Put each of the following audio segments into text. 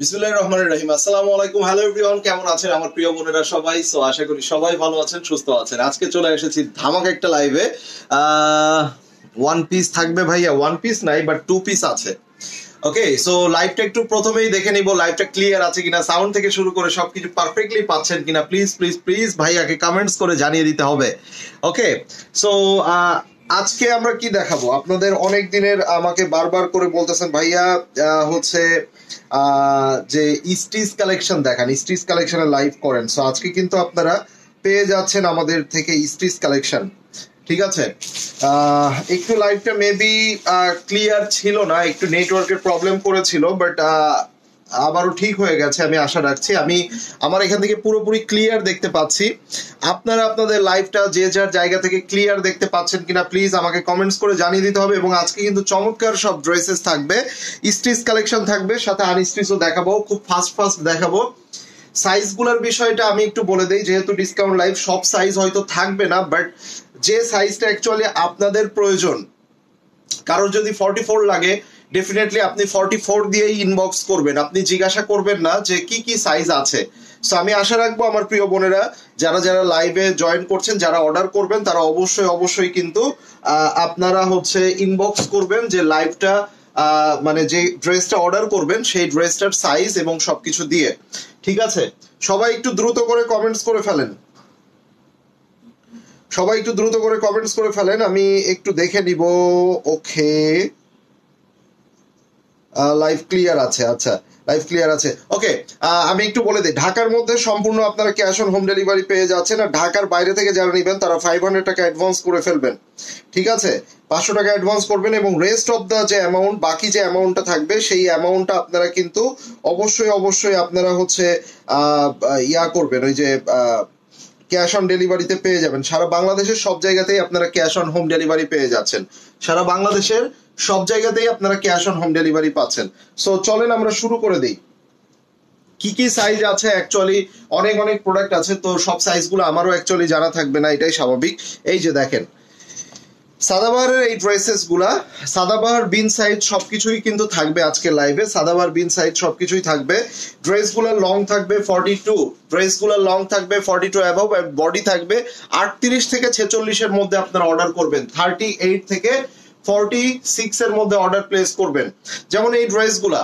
বিসমিল্লাহির রহমানির রহিম। আসসালামু আলাইকুম। হ্যালো এভরিওয়ান, কেমন আছেন আমার প্রিয় বোনেরা সবাই? সো আশা করি সবাই ভালো আছেন, সুস্থ আছেন। আজকে চলে এসেছি ধামাক একটা লাইভে। ওয়ান পিস থাকবে ভাইয়া, ওয়ান পিস নাই বাট টু পিস আছে। ওকে, সো লাইভটা একটু প্রথমেই দেখে নিব লাইভটা ক্লিয়ার আছে কিনা, সাউন্ড থেকে শুরু করে সবকিছু পারফেক্টলি পাচ্ছেন কিনা। প্লিজ প্লিজ প্লিজ ভাইয়াকে কমেন্টস করে জানিয়ে দিতে হবে। ওকে, সো আজকে আমরা কি দেখাবো আপনাদের? অনেক দিনের আমাকে বারবার করে বলতেছেন ভাইয়া হচ্ছে যে স্টিচ কালেকশন দেখান, স্টিচ কালেকশনের লাইভ করেন। সো আজকে কিন্তু আপনারা পেয়ে যাচ্ছেন আমাদের থেকে স্টিচ কালেকশন। ঠিক আছে, একটু লাইভটা মেবি ক্লিয়ার ছিল না, একটু নেটওয়ার্কের প্রবলেম করেছিল, বাট আবারও ঠিক হয়ে গেছে আমি আশা রাখছি। আমি আমার এখান থেকে পুরোপুরি ক্লিয়ার দেখতে পাচ্ছি। আপনারা আপনাদের লাইভটা যে যার জায়গা থেকে ক্লিয়ার দেখতে পাচ্ছেন কিনা প্লিজ আমাকে কমেন্টস করে জানিয়ে দিতে হবে। এবং আজকে কিন্তু চমৎকার সব ড্রেসেস থাকবে, স্টিচ কালেকশন থাকবে, সাথে আনস্টিচও দেখাবো, খুব ফাস্ট ফাস্ট দেখাবো। সাইজগুলোর বিষয়টা আমি একটু বলে দিই, যেহেতু ডিসকাউন্ট লাইভ সব সাইজ হয়তো থাকবে না, বাট যে সাইজটা অ্যাকচুয়ালি আপনাদের প্রয়োজন, কারোর যদি 44 লাগে ডেফিনেটলি আপনি 44 দিয়েই ইনবক্স করবেন, আপনি জিজ্ঞাসা করবেন না যে কি কি সাইজ আছে। সো আমি আশা রাখবো আমার প্রিয় বোনেরা যারা যারা লাইভে জয়েন করছেন, যারা অর্ডার করবেন, তারা অবশ্যই অবশ্যই কিন্তু আপনারা হচ্ছে ইনবক্স করবেন যে লাইভটা মানে যে ড্রেসটা অর্ডার করবেন সেই ড্রেসটার সাইজ এবং সবকিছু দিয়ে। ঠিক আছে, সবাই একটু দ্রুত করে কমেন্টস করে ফেলেন, সবাই একটু দ্রুত করে কমেন্টস করে ফেলেন, আমি একটু দেখে নিব। ওকে, লাইভ ক্লিয়ার আছে, আচ্ছা লাইভ ক্লিয়ার আছে। ওকে, আমি একটু বলে দিই, ঢাকার মধ্যে সম্পূর্ণ আপনারা ক্যাশ অন হোম ডেলিভারি পেয়ে যাচ্ছেন। আর ঢাকার বাইরে থেকে যারা নেবেন তারা 500 টাকা অ্যাডভান্স করে ফেলবেন। ঠিক আছে, 500 টাকা অ্যাডভান্স করবেন এবং রেস্ট অফ দ্য যে অ্যামাউন্ট, বাকি যে অ্যামাউন্টটা থাকবে সেই অ্যামাউন্টটা আপনারা কিন্তু অবশ্যই অবশ্যই আপনারা হচ্ছে ইয়া করবেন, ওই যে ক্যাশ অন ডেলিভারিতে পেয়ে যাবেন। সারা বাংলাদেশের সব জায়গাতেই আপনারা ক্যাশ অন হোম ডেলিভারি পেয়ে যাচ্ছেন, সারা বাংলাদেশের সব জায়গাতেই আপনারা ক্যাশ অন হোম ডেলিভারি পাচ্ছেন। সো চলেন আমরা শুরু করে দিই। কি কি সাইজ আছে, অ্যাকচুয়ালি অনেক অনেক প্রোডাক্ট আছে, তো সব সাইজগুলো আমারও অ্যাকচুয়ালি জানা থাকবে না, এটাই স্বাভাবিক। এই যে দেখেন সাদাবাহারের এই ড্রেসেস গুলা, সাদাবাহার বিন সাইজ সবকিছুই কিন্তু থাকবে আজকে লাইভে, সাদাবাহার বিন সাইজ সবকিছুই থাকবে। ড্রেসগুলো লং থাকবে 42, ড্রেসগুলো লং থাকবে 42 অ্যাবভ, বডি থাকবে 38 থেকে 46 এর মধ্যে আপনারা অর্ডার করবেন, 38 থেকে 46 এর মধ্যে অর্ডার প্লেস করবেন। যেমন এই ড্রেসগুলা,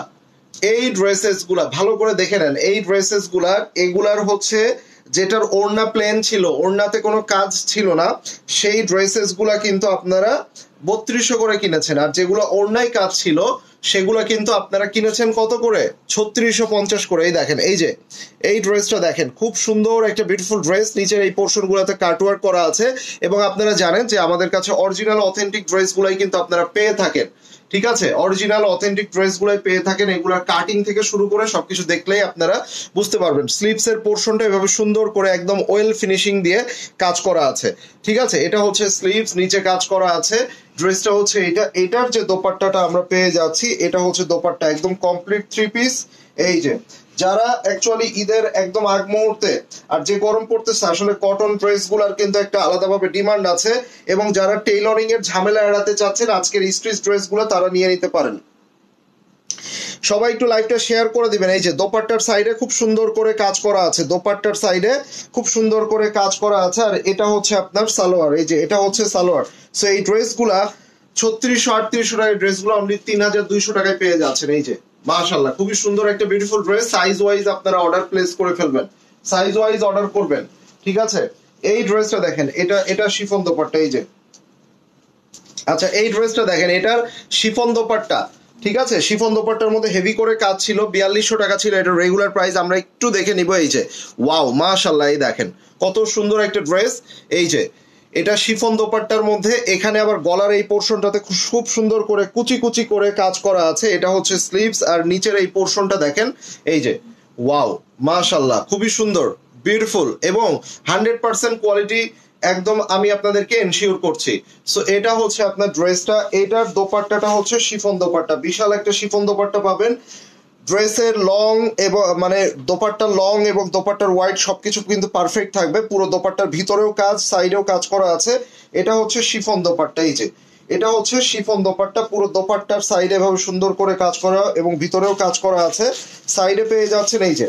এই ড্রেসেস গুলা ভালো করে দেখে নেন, এই ড্রেসেস গুলার এগুলার হচ্ছে যেটার ওড়না প্লেন ছিল, ওড়নাতে কোনো কাজ ছিল না, সেই ড্রেসেস গুলা কিন্তু আপনারা 3200 করে কিনেছেন। আর যেগুলো ওড়নায় কাজ ছিল সেগুলো কিন্তু আপনারা কিনেছেন কত করে? 3650 করে। এই দেখেন, এই যে এই ড্রেসটা দেখেন, খুব সুন্দর একটা বিউটিফুল ড্রেস, নিচের এই পোর্শন গুলাতে কাটওয়ার্ক করা আছে। এবং আপনারা জানেন যে আমাদের কাছে অরিজিনাল অথেন্টিক ড্রেস গুলাই কিন্তু আপনারা পেয়ে থাকেন। ঠিক আছে, অরিজিনাল অথেন্টিক ড্রেস গুলাই পেয়ে থাকেন, এগুলার কাটিং থেকে শুরু করে সবকিছু দেখলেই আপনারা বুঝতে পারবেন। স্লিভস এর পোর্শনটা এভাবে সুন্দর করে একদম ওয়েল ফিনিশিং দিয়ে কাজ করা আছে। ঠিক আছে, এটা হচ্ছে স্লিভস, নিচে কাজ করা আছে। ড্রেসটা হচ্ছে এটা, এটার যে দোপাট্টাটা আমরা পেয়ে যাচ্ছি এটা হচ্ছে দোপাট্টা, একদম কমপ্লিট থ্রি পিস। এই যে যারা অ্যাকচুয়ালি ঈদের একদম আগ মুহূর্তে, আর যে গরম পড়তেছে আসলে কটন ড্রেস গুলার কিন্তু একটা আলাদাভাবে ডিমান্ড আছে, এবং যারা টেইলরিং এর ঝামেলা এড়াতে চাচ্ছেন আজকের স্ট্রিচ ড্রেস গুলো তারা নিয়ে নিতে পারেন। সবাই একটু লাইভটা শেয়ার করে দিবেন। এই যে দোপাট্টার সাইডে খুব সুন্দর করে কাজ করা আছে, দোপাট্টার সাইডে খুব সুন্দর করে কাজ করা আছে। আর এটা হচ্ছে আপনার সালোয়ার, এই যে এটা হচ্ছে সালোয়ার। সো এই ড্রেসগুলা 3600-3800 টাকার ড্রেসগুলো অনলি 3200 টাকায় পেয়ে যাচ্ছেন। এই যে মাশাআল্লাহ, খুবই সুন্দর একটা বিউটিফুল ড্রেস। সাইজ ওয়াইজ আপনারা অর্ডার প্লেস করে ফেলবেন, সাইজ ওয়াইজ অর্ডার করবেন। ঠিক আছে, এই ড্রেসটা দেখেন, এটা শিফন দোপাট্টা। এই যে আচ্ছা, এই ড্রেসটা দেখেন, এটার শিফন দোপাট্টা। ঠিক আছে, শিফন দোপাট্টার মধ্যে হেভি করে কাজ ছিল, 4200 টাকা ছিল এটা রেগুলার প্রাইস। আমরা একটু দেখে নিব। এই যে ওয়াও মাশাআল্লাহ, এই দেখেন কত সুন্দর একটা ড্রেস। এই যে এটা শিফন দোপাট্টার মধ্যে, এখানে আবার গলার এই পোর্শনটাতে খুব সুন্দর করে কুচি কুচি করে কাজ করা আছে। এটা হচ্ছে স্লিভস, আর নিচের এই পোর্শনটা দেখেন। এই যে ওয়াও মাশাআল্লাহ, খুবই সুন্দর, বিউটিফুল এবং 100% কোয়ালিটি একদম আমি আপনাদেরকে এনশিওর করছি। সো এটা হচ্ছে আপনার ড্রেসটা, এটার দোপাট্টাটা হচ্ছে শিফন দোপাট্টা, বিশাল একটা শিফন দোপাট্টা পাবেন। ড্রেসের লং এবং মানে দোপাট্টার লং এবং দোপাট্টার ওয়াইড সবকিছু কিন্তু পারফেক্ট থাকবে। পুরো দোপাট্টার ভিতরেও কাজ, সাইডেও কাজ করা আছে। এটা হচ্ছে শিফন দোপাট্টা। এই যে এটা হচ্ছে শিফন দোপাট্টা, পুরো দোপাট্টার সাইডে এভাবে সুন্দর করে কাজ করা এবং ভিতরেও কাজ করা আছে। সাইডে পেয়ে যাচ্ছেন এই যে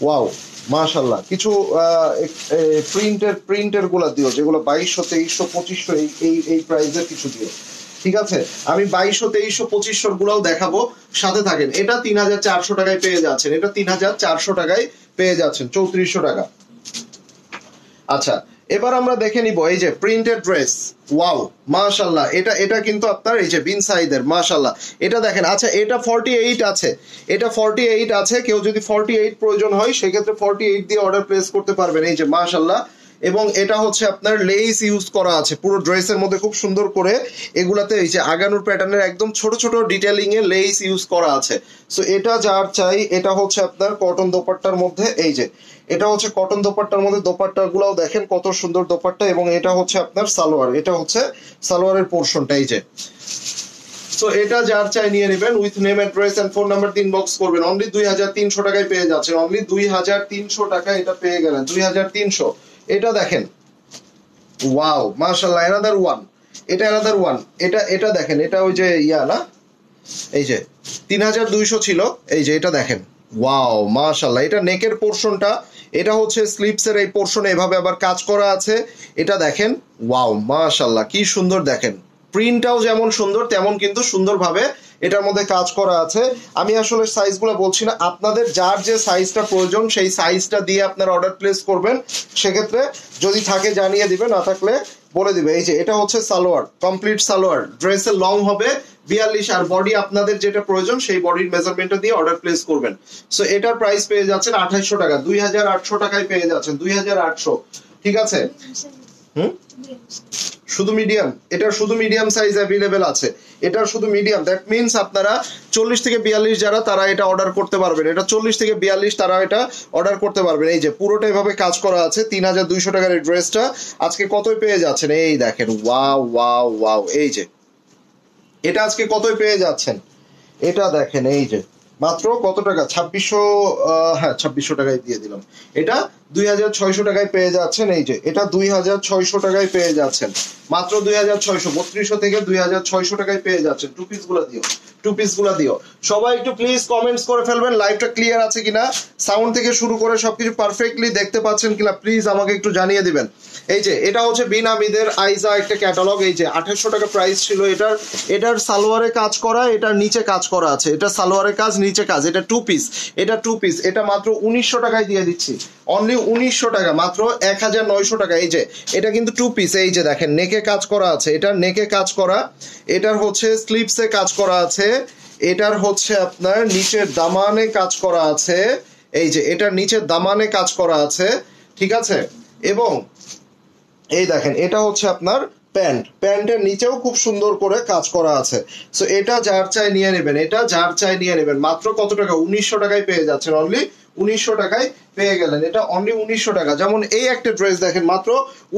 ওয়াও মাশাআল্লাহ কিছু প্রিন্টের গুলা দিও, যেগুলো 2200 2300 2500 এই প্রাইসের কিছু দিও, ঠিক আছে? আমি 2200 2300 2500 গুলাও দেখাবো, সাথে থাকেন। এটা 3400 টাকায় পেয়ে যাচ্ছেন, এটা 3400 টাকায় পেয়ে যাচ্ছেন, 3400 টাকা। আচ্ছা, এবার আমরা দেখে নিব এই যে প্রিন্টেড ড্রেস, ওয়াও মাশাআল্লাহ, এটা কিন্তু আপনার এই যে বিন সাইদের, মাশাআল্লাহ এটা দেখেন। আচ্ছা, এটা 48 আছে, এটা 48 আছে, কেউ যদি 48 প্রয়োজন হয় সেক্ষেত্রে 48 দিয়ে অর্ডার প্লেস করতে পারবেন। এই যে মাশাআল্লাহ, এবং এটা হচ্ছে আপনার লেস ইউজ করা আছে পুরো ড্রেসের মধ্যে, খুব সুন্দর করে এগুলাতে এই যে আগানোর প্যাটার্নের একদম ছোট ছোট ডিটেইলিং এ লেস ইউজ করা আছে। সো এটা যার চাই, এটা হচ্ছে আপনার কটন দোপাট্টার মধ্যে, এই যে এটা হচ্ছে কটন দোপাট্টার মধ্যে, দোপাট্টা গুলাও দেখেন কত সুন্দর দোপাট্টা, এবং এটা হচ্ছে আপনার সালোয়ার, এটা হচ্ছে সালোয়ারের পোর্শনটা এই যে। সো এটা যার চাই নিয়ে নেবেন, with name address and phone number দিয়ে ইনবক্স করবেন। অনলি 2300 টাকায় পেয়ে যাচ্ছেন, অনলি 2300 টাকা এটা পেয়ে গেলেন, 2300। এটা দেখেন ওয়াও মাশাআল্লাহ, অ্যানাদার ওয়ান, এটা অ্যানাদার ওয়ান, এটা দেখেন, এটা ওই যে ইয়া না, এই যে 3200 ছিল, এই যে এটা দেখেন ওয়াও মাশাআল্লাহ, এটা নেকের পোরশনটা, এটা হচ্ছে স্লিপসের এই পোরশনে এভাবে আবার কাজ করা আছে, এটা দেখেন ওয়াও মাশাআল্লাহ কি সুন্দর, দেখেন প্রিন্টটাও যেমন সুন্দর তেমন কিন্তু সুন্দরভাবে এটার মধ্যে কাজ করা আছে। আমি আসলে সাইজগুলো বলছি না, আপনাদের যার যে সাইজটা প্রয়োজন সেই সাইজটা দিয়ে আপনার অর্ডার প্লেস করবেন, সেক্ষেত্রে যদি থাকে জানিয়ে দিবে, না থাকলে বলে দিবে। এই যে এটা হচ্ছে সালোয়ার, কমপ্লিট সালোয়ার, ড্রেসের লং হবে 42, আর বডি আপনাদের যেটা প্রয়োজন সেই বডির মেজারমেন্টটা দিয়ে অর্ডার প্লেস করবেন। সো এটার প্রাইস পেয়ে যাচ্ছেন 2800 টাকা, 2800 টাকায় পেয়ে যাচ্ছেন, 2800, ঠিক আছে? শুধু মিডিয়াম, এটার শুধু মিডিয়াম সাইজ অ্যাভেলেবেল আছে, এটার শুধু মিডিয়াম, দ্যাট মিনস আপনারা 40 থেকে 42 যারা তারা এটা অর্ডার করতে পারবেন, এটা 40 থেকে 42 তারা এটা অর্ডার করতে পারবেন। এই যে পুরোটা এভাবে কাজ করা আছে, 3200 টাকার এই ড্রেসটা আজকে কতই পেয়ে যাচ্ছেন, এই দেখেন ওয়াও ওয়াও ওয়াও, এই যে এটা আজকে কতই পেয়ে যাচ্ছেন, এটা দেখেন এই যে মাত্র কত টাকা, 2600, হ্যাঁ 2600 টাকায় দিয়ে দিলাম। এটা 2600 টাকায় পেয়ে যাচ্ছেন, এই যে এটা 2600 টাকায় পেয়ে যাচ্ছেন, মাত্র 2600, 3200 থেকে 2600 টাকায় পেয়ে যাচ্ছেন। টু পিস গুলা দিও, টু পিস গুলা দিও। সবাই একটু প্লিজ কমেন্টস করে ফেলবেন লাইভটা ক্লিয়ার আছে কিনা, সাউন্ড থেকে শুরু করে সবকিছু পারফেক্টলি দেখতে পাচ্ছেন কিনা প্লিজ আমাকে একটু জানিয়ে দিবেন। এই যে এটা হচ্ছে বিন আমিদের আইজা একটা ক্যাটালগ, এই যে 2800 টাকা প্রাইস ছিল এটার, এটার সালোয়ারে কাজ করা, এটার নিচে কাজ করা আছে, এটা সালোয়ারের কাজ নিচে কাজ, এটা টু পিস, এটা টু পিস, এটা মাত্র 1900 টাকায় দিয়ে দিচ্ছি, অনলি 1900 টাকা, মাত্র 1900 টাকা। এই যে এটা কিন্তু টু পিস, এই যে দেখেন নেকে কাজ করা আছে, এটার নেকে কাজ করা, এটার হচ্ছে স্লিপসে কাজ করা আছে, এটার হচ্ছে আপনার নিচের দামানে কাজ করা আছে, এই যে এটার নিচের দামানে কাজ করা আছে, ঠিক আছে? এবং এই দেখেন এটা হচ্ছে আপনার প্যান্ট, প্যান্টের নিচেও খুব সুন্দর করে কাজ করা আছে। সো এটা যার চাই নিয়ে নেবেন, এটা যার চাই নিয়ে নেবেন, মাত্র কত টাকা, 1900 টাকায় পেয়ে যাচ্ছেন, অনলি 1900 টাকায় পেয়ে গেলেন, এটা অনলি 1900 টাকা। যেমন এই একটা ড্রেস দেখেন মাত্র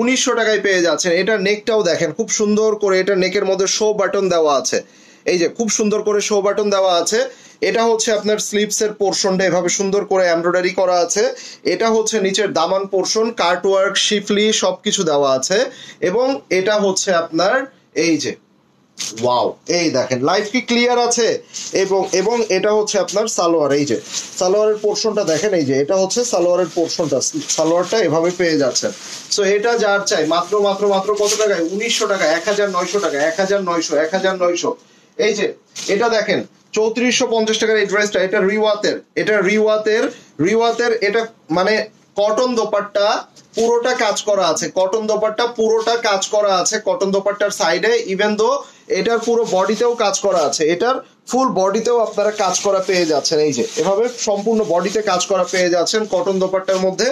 1900 টাকায় পেয়ে যাচ্ছেন, এটা নেকটাও দেখেন খুব সুন্দর করে, এটা নেকের মধ্যে শো বাটন দেওয়া আছে, এই যে খুব সুন্দর করে শো বাটন দেওয়া আছে, এটা হচ্ছে আপনার স্লিপসের পোর্শনটা এভাবে সুন্দর করে এমব্রয়ডারি করা আছে, এটা হচ্ছে নিচের দামান পোর্শন, কাট ওয়ার্ক শিফলি সবকিছু দেওয়া আছে, এবং এটা হচ্ছে আপনার এই যে ওয়াও, এই দেখেন লাইভ কি ক্লিয়ার আছে, এবং এটা হচ্ছে আপনার সালোয়ার, এই যে সালোয়ারের পোর্শনটা দেখেন, এই যে এটা হচ্ছে সালোয়ারের পোর্শনটা, সালোয়ারটা এভাবে পেয়ে যাচ্ছেন। সো এটা যার চাই মাত্র মাত্র মাত্র কত টাকায়, 1900 টাকা, 1900 টাকা, 1900, 1900। এই যে এটা দেখেন 3450 টাকার এই ড্রেসটা, এটা রিওয়াতের, এটা রিওয়াতের এটা মানে কটন দোপাট্টা পুরোটা কাজ করা আছে, কটন দোপাট্টা পুরোটা কাজ করা আছে, কটন দোপাট্টার সাইডে, ইভেন দো এটার পুরো বডিতেও কাজ করা আছে, এটার ফুল বডিতেও আপনারা কাজ করা পেয়ে যাচ্ছেন, এই যে এভাবে সম্পূর্ণ বডিতে কাজ করা পেয়ে যাচ্ছেন কটন দোপাট্টার মধ্যে।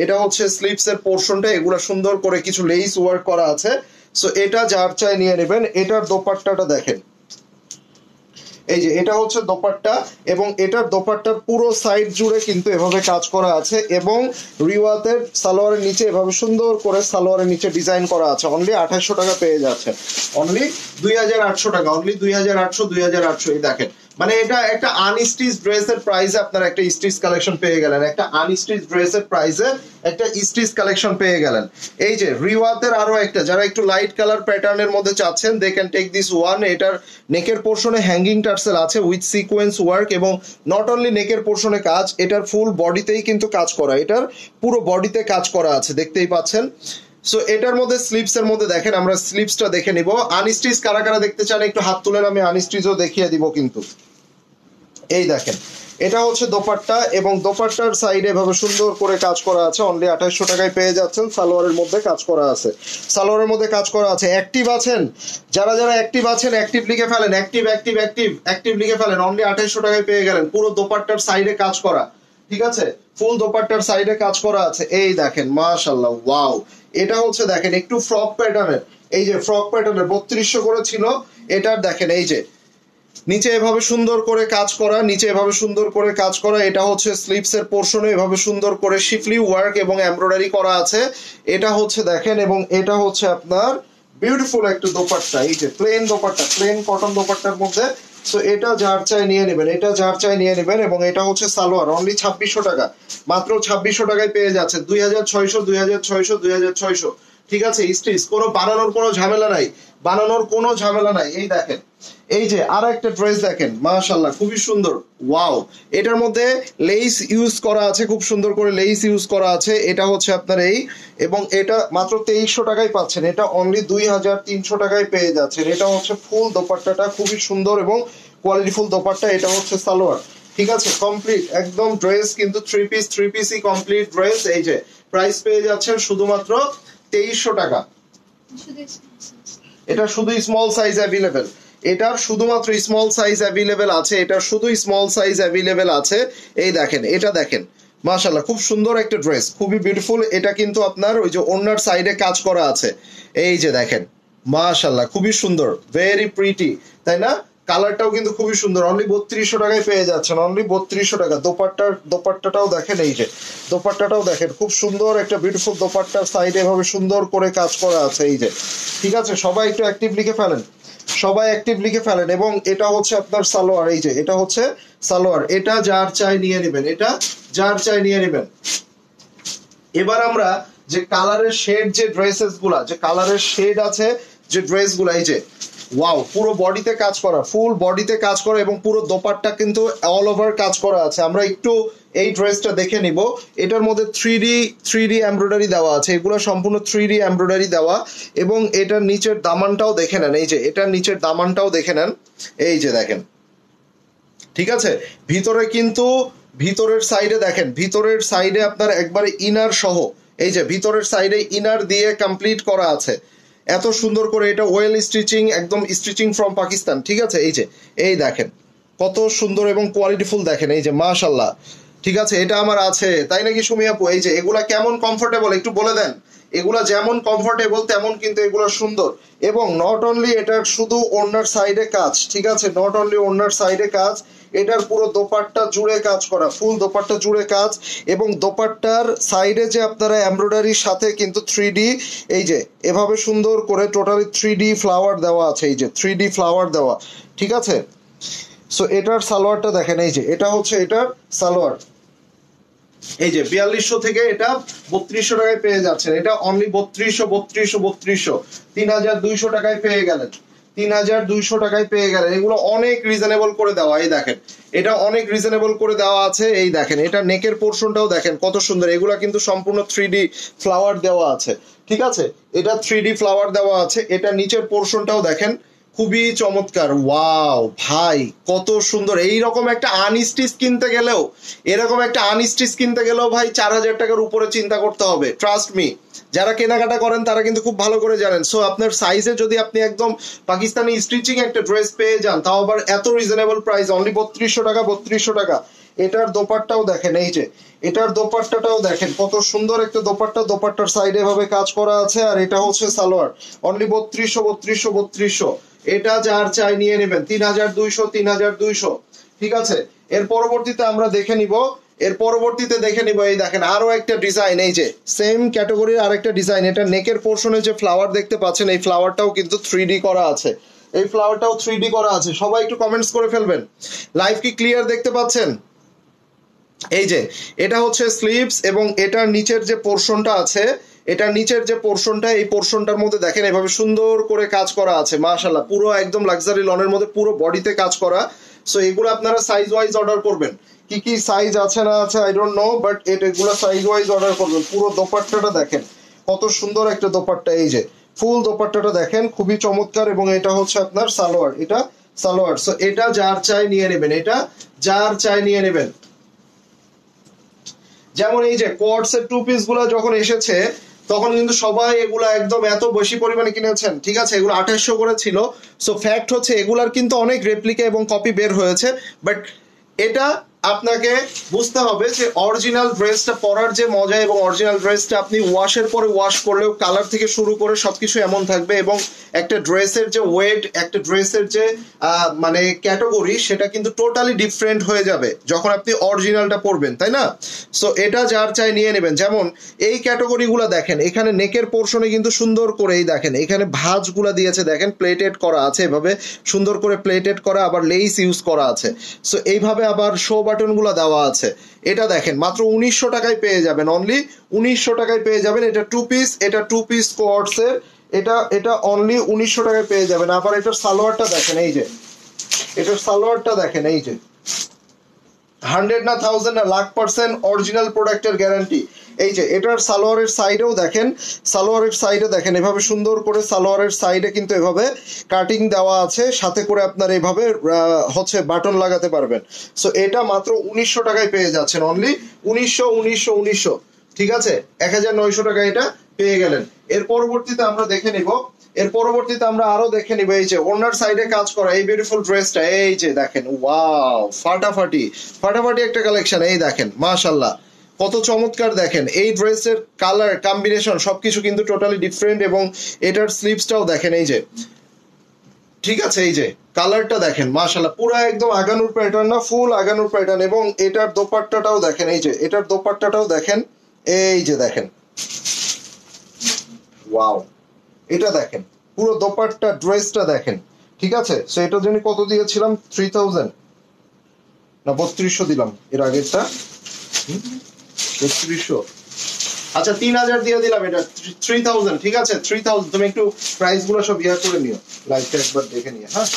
এটা হচ্ছে স্লিপসের পোর্শনটা, এগুলা সুন্দর করে কিছু লেস ওয়ার্ক করা আছে। সো এটা যার চাই নিয়ে নেবেন। এটার দোপাট্টাটা দেখেন, এই যে এটা হচ্ছে দোপাট্টা, এবং এটার দোপাট্টার পুরো সাইড জুড়ে কিন্তু এভাবে কাজ করা আছে, এবং রিওয়াতের সালোয়ারের নিচে এভাবে সুন্দর করে সালোয়ারের নিচে ডিজাইন করা আছে। অনলি 2800 টাকা পেয়ে যাচ্ছে, অনলি 2800 টাকা, অনলি 2800, 2800। এই দেখেন মানে এটা একটা আনস্টিচ ড্রেসের প্রাইসে আপনারা একটা স্টিচ কালেকশন পেয়ে গেলেন, একটা আনস্টিচ ড্রেসের প্রাইসে একটা স্টিচ কালেকশন পেয়ে গেলেন। এই যে রিওয়াতের আরো একটা, যারা একটু লাইট কালার প্যাটার্নের মধ্যে চাচ্ছেন they can take this one. এটার নেকের পোর্শনে হ্যাঙ্গিং টার্সেল আছে উইথ সিকোয়েন্স ওয়ার্ক, এবং নট অনলি নেকের পোর্শনে কাজ, এটার ফুল বডিতেই কিন্তু কাজ করা, এটার পুরো বডিতে কাজ করা আছে, দেখতেই পাচ্ছেন। সো এটার মধ্যে স্লিপস এর মধ্যে দেখেন, আমরা স্লিপসটা দেখে নিব। আনস্টিচ কারা কারা দেখতে চান একটু হাত তুলেন, আমি আনস্টিচও দেখিয়ে দিব কিন্তু। এই দেখেন, এটা হচ্ছে দোপাট্টা, এবং দোপাট্টার সাইডে এভাবে সুন্দর করে কাজ করা আছে, অনলি 2800 টাকায় পেয়ে যাচ্ছেন। সালোয়ারের মধ্যে কাজ করা আছে, সালোয়ারের মধ্যে কাজ করা আছে। অ্যাক্টিভ আছেন যারা, যারা অ্যাক্টিভ আছেন অ্যাক্টিভ লিখে ফেলেন, অ্যাক্টিভ অ্যাক্টিভ অ্যাক্টিভ অ্যাক্টিভ লিখে ফেলেন। অনলি 2800 টাকায় পেয়ে গেলেন, পুরো দোপাট্টার সাইডে কাজ করা, ঠিক আছে, ফুল দোপাট্টার সাইডে কাজ করা আছে। এই দেখেন মাশাআল্লাহ, ওয়াও। এটা হচ্ছে দেখেন একটু ফ্রক প্যাটার্নের, এই যে ফ্রক প্যাটার্নের 3200 করে ছিল, এটার দেখেন এই যে নিচে এভাবে সুন্দর করে কাজ করা, নিচে এভাবে সুন্দর করে কাজ করা। এটা হচ্ছে স্লিপস এর পোর্শনে এভাবে সুন্দর করে শিফলি ওয়ার্ক এবং এমব্রয়ডারি করা আছে। এটা হচ্ছে দেখেন, এবং এটা হচ্ছে আপনার বিউটিফুল একটা দোপাট্টা, এই যে প্লেন দোপাট্টা, প্লেন কটন দোপাট্টার মধ্যে। সো এটা যার চাই নিয়ে নেবেন, এটা যার চাই নিয়ে নেবেন। এবং এটা হচ্ছে সালোয়ার, অনলি 2600 টাকা, মাত্র 2600 টাকায় পেয়ে যাচ্ছে। 2600 2600 2600, ঠিক আছে। স্টিচ কোনো বানানোর কোনো ঝামেলা নাই, বানানোর কোনো ঝামেলা নাই। এই দেখেন, এই যে আর একটা ড্রেস দেখেন, মাশাআল্লাহ খুবই সুন্দর, ওয়াও। এটার মধ্যে লেস ইউজ করা আছে, খুব সুন্দর করে লেস ইউজ করা আছে। এটা হচ্ছে আপনার এই, এবং এটা মাত্র 2300 টাকায় পাচ্ছেন, এটা অনলি 2300 টাকায় পেয়ে যাচ্ছেন। এটা হচ্ছে ফুল দোপাট্টাটা খুবই সুন্দর এবং কোয়ালিটিফুল দোপাট্টা। এটা হচ্ছে সালোয়ার, ঠিক আছে, কমপ্লিট একদম ড্রেস কিন্তু থ্রি পিসই কমপ্লিট ড্রেস। এই যে প্রাইস পেয়ে যাচ্ছেন শুধুমাত্র 2300 টাকা। এটা শুধু স্মল সাইজ অ্যাভেলেবেল, এটার শুধুমাত্র স্মল সাইজ অ্যাভেলেবেল আছে, এটার শুধু স্মল সাইজ অ্যাভেলেবেল আছে। এই দেখেন, এটা দেখেন মাশাআল্লাহ খুব সুন্দর একটা ড্রেস, খুবই বিউটিফুল। এটা কিন্তু আপনার ওই যে ওনার সাইডে কাজ করা আছে, এই যে দেখেন মাশাআল্লাহ খুবই সুন্দর, ভেরি প্রিটি, তাই না? কালারটাও কিন্তু খুবই সুন্দর। অনলি 3200 টাকায় পেয়ে যাচ্ছেন, অনলি 3200 টাকা। দোপাট্টাটাও দেখেন, এই যে দোপাট্টাটাও দেখেন, খুব সুন্দর একটা বিউটিফুল দোপাট্টার সাইডে এভাবে সুন্দর করে কাজ করা আছে, এই যে, ঠিক আছে। সবাই একটু অ্যাক্টিভ লিখে ফেলেন, সবাই অ্যাক্টিভ লিখে ফেলেন। এবং এটা হচ্ছে আপনার সালোয়ার, এই যে এটা হচ্ছে সালোয়ার, এটা যার চাই নিয়ে নেবেন, এটা যার চাই নিয়ে নেবেন। এবার আমরা যে কালারের শেড, যে ড্রেসেস গুলা, যে কালারের শেড আছে যে ড্রেস গুলা, এই যে ওয়াও, পুরো বডিতে কাজ করা, ফুল বডিতে কাজ করা, এবং পুরো দোপাট্টা কিন্তু অল ওভার কাজ করা আছে। আমরা একটু এই ড্রেসটা দেখে নিব। এটার মধ্যে 3D এমব্রয়ডারি দেওয়া আছে, এগুলো সম্পূর্ণ 3D এমব্রয়ডারি দেওয়া। এবং এটার নিচের দামানটাও দেখে নেন, এই যে এটার নিচের দামানটাও দেখে নেন, এই যে দেখেন, ঠিক আছে। ভিতরে কিন্তু ভিতরের সাইডে দেখেন, ভিতরের সাইডে আপনার একবারে ইনার সহ, এই যে ভিতরের সাইডে ইনার দিয়ে কমপ্লিট করা আছে, এত সুন্দর করে। এটা ওয়েল স্টিচিং, একদম স্টিচিং ফ্রম পাকিস্তান, ঠিক আছে। এই যে এই দেখেন কত সুন্দর এবং কোয়ালিটিফুল, দেখেন এই যে মাশাআল্লাহ, ঠিক আছে। এটা আমার আছে, তাই নাকি সুমি আপু? এই যে এগুলা কেমন কমফোর্টেবল একটু বলে দেন। এগুলা যেমন কমফোর্টেবল তেমন কিন্তু এগুলো সুন্দর। এবং নট অনলি এটার শুধু ওড়নার সাইডে কাজ, ঠিক আছে, নট অনলি ওড়নার সাইডে কাজ, এটার পুরো দোপাট্টা জুড়ে কাজ করা, ফুল দোপাট্টা জুড়ে কাজ। এবং দোপাট্টার সাইডে যে আপনারা এমব্রয়ডারির সাথে কিন্তু 3D, এই যে এভাবে সুন্দর করে টোটালি 3D ফ্লাওয়ার দেওয়া আছে, এই যে 3D ফ্লাওয়ার দেওয়া, ঠিক আছে। সো এটার সালোয়ারটা দেখেন, এই যে এটা হচ্ছে এটার সালোয়ার, এই যে 4200 থেকে এটা 3200 টাকায় পেয়ে যাচ্ছেন। এটা অনলি 3200 3200 টাকায় পেয়ে গেলেন, 3200 টাকায় পেয়ে গেলেন। এগুলো অনেক রিজনেবল করে দেওয়া, এই দেখেন এটা অনেক রিজনেবল করে দেওয়া আছে। এই দেখেন এটা নেকের পোর্শনটাও দেখেন কত সুন্দর, এগুলা কিন্তু সম্পূর্ণ 3D ফ্লাওয়ার দেওয়া আছে, ঠিক আছে। এটা 3D ফ্লাওয়ার দেওয়া আছে। এটা নিচের পোর্শনটাও দেখেন খুবই চমৎকার, ওয়াও ভাই কত সুন্দর। এইরকম একটা আনস্টিচ কিনতে গেলেও, এরকম একটা আনস্টিচ কিনতে গেলেও ভাই 4000 টাকার উপরে চিন্তা করতে হবে, ট্রাস্ট মি। যারা কেনাকাটা করেন তারা কিন্তু খুব ভালো করে জানেন। সো আপনার সাইজে যদি আপনি একদম পাকিস্তানি স্টিচিং একটা ড্রেস পেয়ে যান, তাও আবার এত রিজনেবল প্রাইস, অনলি 3200 টাকা, 3200 টাকা। এটার দোপাট্টাও দেখেন, এই যে এটার দোপাট্টাটাও দেখেন কত সুন্দর একটা দোপাট্টা, দোপাট্টার সাইডে ভাবে কাজ করা আছে। আর এটা হচ্ছে সালোয়ার, অনলি 3200 এটা যার চাই নিয়ে নেবেন, 3200 ঠিক আছে। এর পরবর্তীতে আমরা দেখে নিব, এই দেখেন আরো একটা ডিজাইন, এই যে সেম ক্যাটাগরির আরেকটা ডিজাইন। এটা নেকের পোর্শনে যে ফ্লাওয়ার দেখতে পাচ্ছেন, এই ফ্লাওয়ারটাও কিন্তু 3D করা আছে, এই ফ্লাওয়ারটাও 3D করা আছে। সবাই একটু কমেন্টস করে ফেলবেন। লাইভ কি ক্লিয়ার দেখতে পাচ্ছেন? এই যে এটা হচ্ছে স্লিভস এবং এটার নিচের যে পোর্শনটা আছে, এটার নিচের যে পোর্শনটা, এই পোর্শনটার মধ্যে দেখেন এভাবে সুন্দর করে কাজ করা আছে। মাশাআল্লাহ, পুরো একদম লাক্সারি লনের মধ্যে পুরো বডিতে কাজ করা। সো এগুলো আপনারা সাইজ ওয়াইজ অর্ডার করবেন। কি কি সাইজ আছে না আছে আই ডোন্ট নো, বাট এগুলো সাইজ ওয়াইজ অর্ডার করবেন। পুরো দোপাট্টাটা দেখেন কত সুন্দর একটা দোপাট্টা। এই যে ফুল দোপাট্টাটা দেখেন খুবই চমৎকার, এবং এটা হচ্ছে আপনার সালোয়ার, এটা সালোয়ার। সো এটা যার চাই নিয়ে নেবেন, এটা যার চাই নিয়ে নেবেন। যেমন এই যে কোয়ার্টস এর টু পিস গুলা যখন এসেছে তখন কিন্তু সবাই এগুলা একদম এত বেশি পরিমাণে কিনেছেন, ঠিক আছে? এগুলো 2800 করে ছিল। সো ফ্যাক্ট হচ্ছে এগুলার কিন্তু অনেক রেপ্লিকা এবং কপি বের হয়েছে, বাট এটা আপনাকে বুঝতে হবে যে অরিজিনাল ড্রেসটা পরার যে মজা, এবং অরিজিনাল ড্রেসটা আপনি ওয়াশের পরে ওয়াশ করলেও কালার থেকে শুরু করে সবকিছু এমন থাকবে, এবং একটা ড্রেসের যে ওয়েট, একটা ড্রেসের যে মানে ক্যাটাগরি, সেটা কিন্তু টোটালি ডিফারেন্ট হয়ে যাবে যখন আপনি অরিজিনালটা পরবেন, তাই না? সো এটা যার চাই নিয়ে নেবেন। যেমন এই ক্যাটাগরিগুলো দেখেন, এখানে নেকের পোর্শনে কিন্তু সুন্দর করে এই দেখেন এখানে ভাঁজগুলা দিয়েছে, দেখেন প্লেটেড করা আছে, এভাবে সুন্দর করে প্লেটেড করা, আবার লেস ইউজ করা আছে। সো এইভাবে আবার শো বাটন গুলা দেওয়া আছে। এটা দেখেন মাত্র 1900 টাকায় পেয়ে যাবেন, অনলি 1900 টাকায় পেয়ে যাবেন। এটা টু পিস, এটা টু পিস কোয়ার্টস এর, এটা অনলি 1900 টাকায় পেয়ে যাবেন। আবার এটার সালোয়ারটা দেখেন, এই যে এটার সালোয়ারটা দেখেন, এই যে 100 না 1000 না 1,00,000% অরিজিনাল প্রোডাক্টের গ্যারান্টি। এই যে এটার সালোয়ারের সাইডেও দেখেন, সালোয়ারের সাইডে দেখেন এভাবে সুন্দর করে সালোয়ারের সাইডে কিন্তু এভাবে কাটিং দেওয়া আছে, সাথে করে আপনার এভাবে হচ্ছে বাটন লাগাতে পারবেন। সো এটা মাত্র 1900 টাকায় পেয়ে যাচ্ছেন, অনলি 1900। ঠিক আছে, 1900 টাকা এটা পেয়ে গেলেন। এর পরবর্তীতে আমরা দেখে নিব, আরো দেখে নিব এই যে ওনার সাইডে কাজ করা এই বিউটিফুল ড্রেসটা। এই যে দেখেন, ওয়াও, ফাটাফাটি একটা কালেকশন। এই দেখেন মাশাআল্লাহ কত চমৎকার। দেখেন এই ড্রেসের কালার কম্বিনেশন সবকিছু কিন্তু টোটালি ডিফারেন্ট, এবং এটার স্লিভসটাও দেখেন, এই যে ঠিক আছে, এই যে কালারটা দেখেন মাশাআল্লাহ, পুরো একদম আগানুর প্যাটার্ন, না ফুল আগানুর প্যাটার্ন। এবং এটার দোপাট্টাটাও দেখেন, এই যে এটার দোপাট্টাটাও দেখেন, এই যে দেখেন, ওয়াও, এটা দেখেন পুরো দোপাট্টা ড্রেসটা দেখেন, ঠিক আছে? সো এটার জন্য কত দিয়েছিলাম? 3000 না 3200 দিলাম এর আগেরটা, 3200। আচ্ছা 3000 দিয়ে দিলাম, এটা 3000, ঠিক আছে? 3000। তুমি একটু প্রাইস গুলো সব ইয়া করে নিও, লাইভটা একবার দেখে নিও। হ্যাঁ,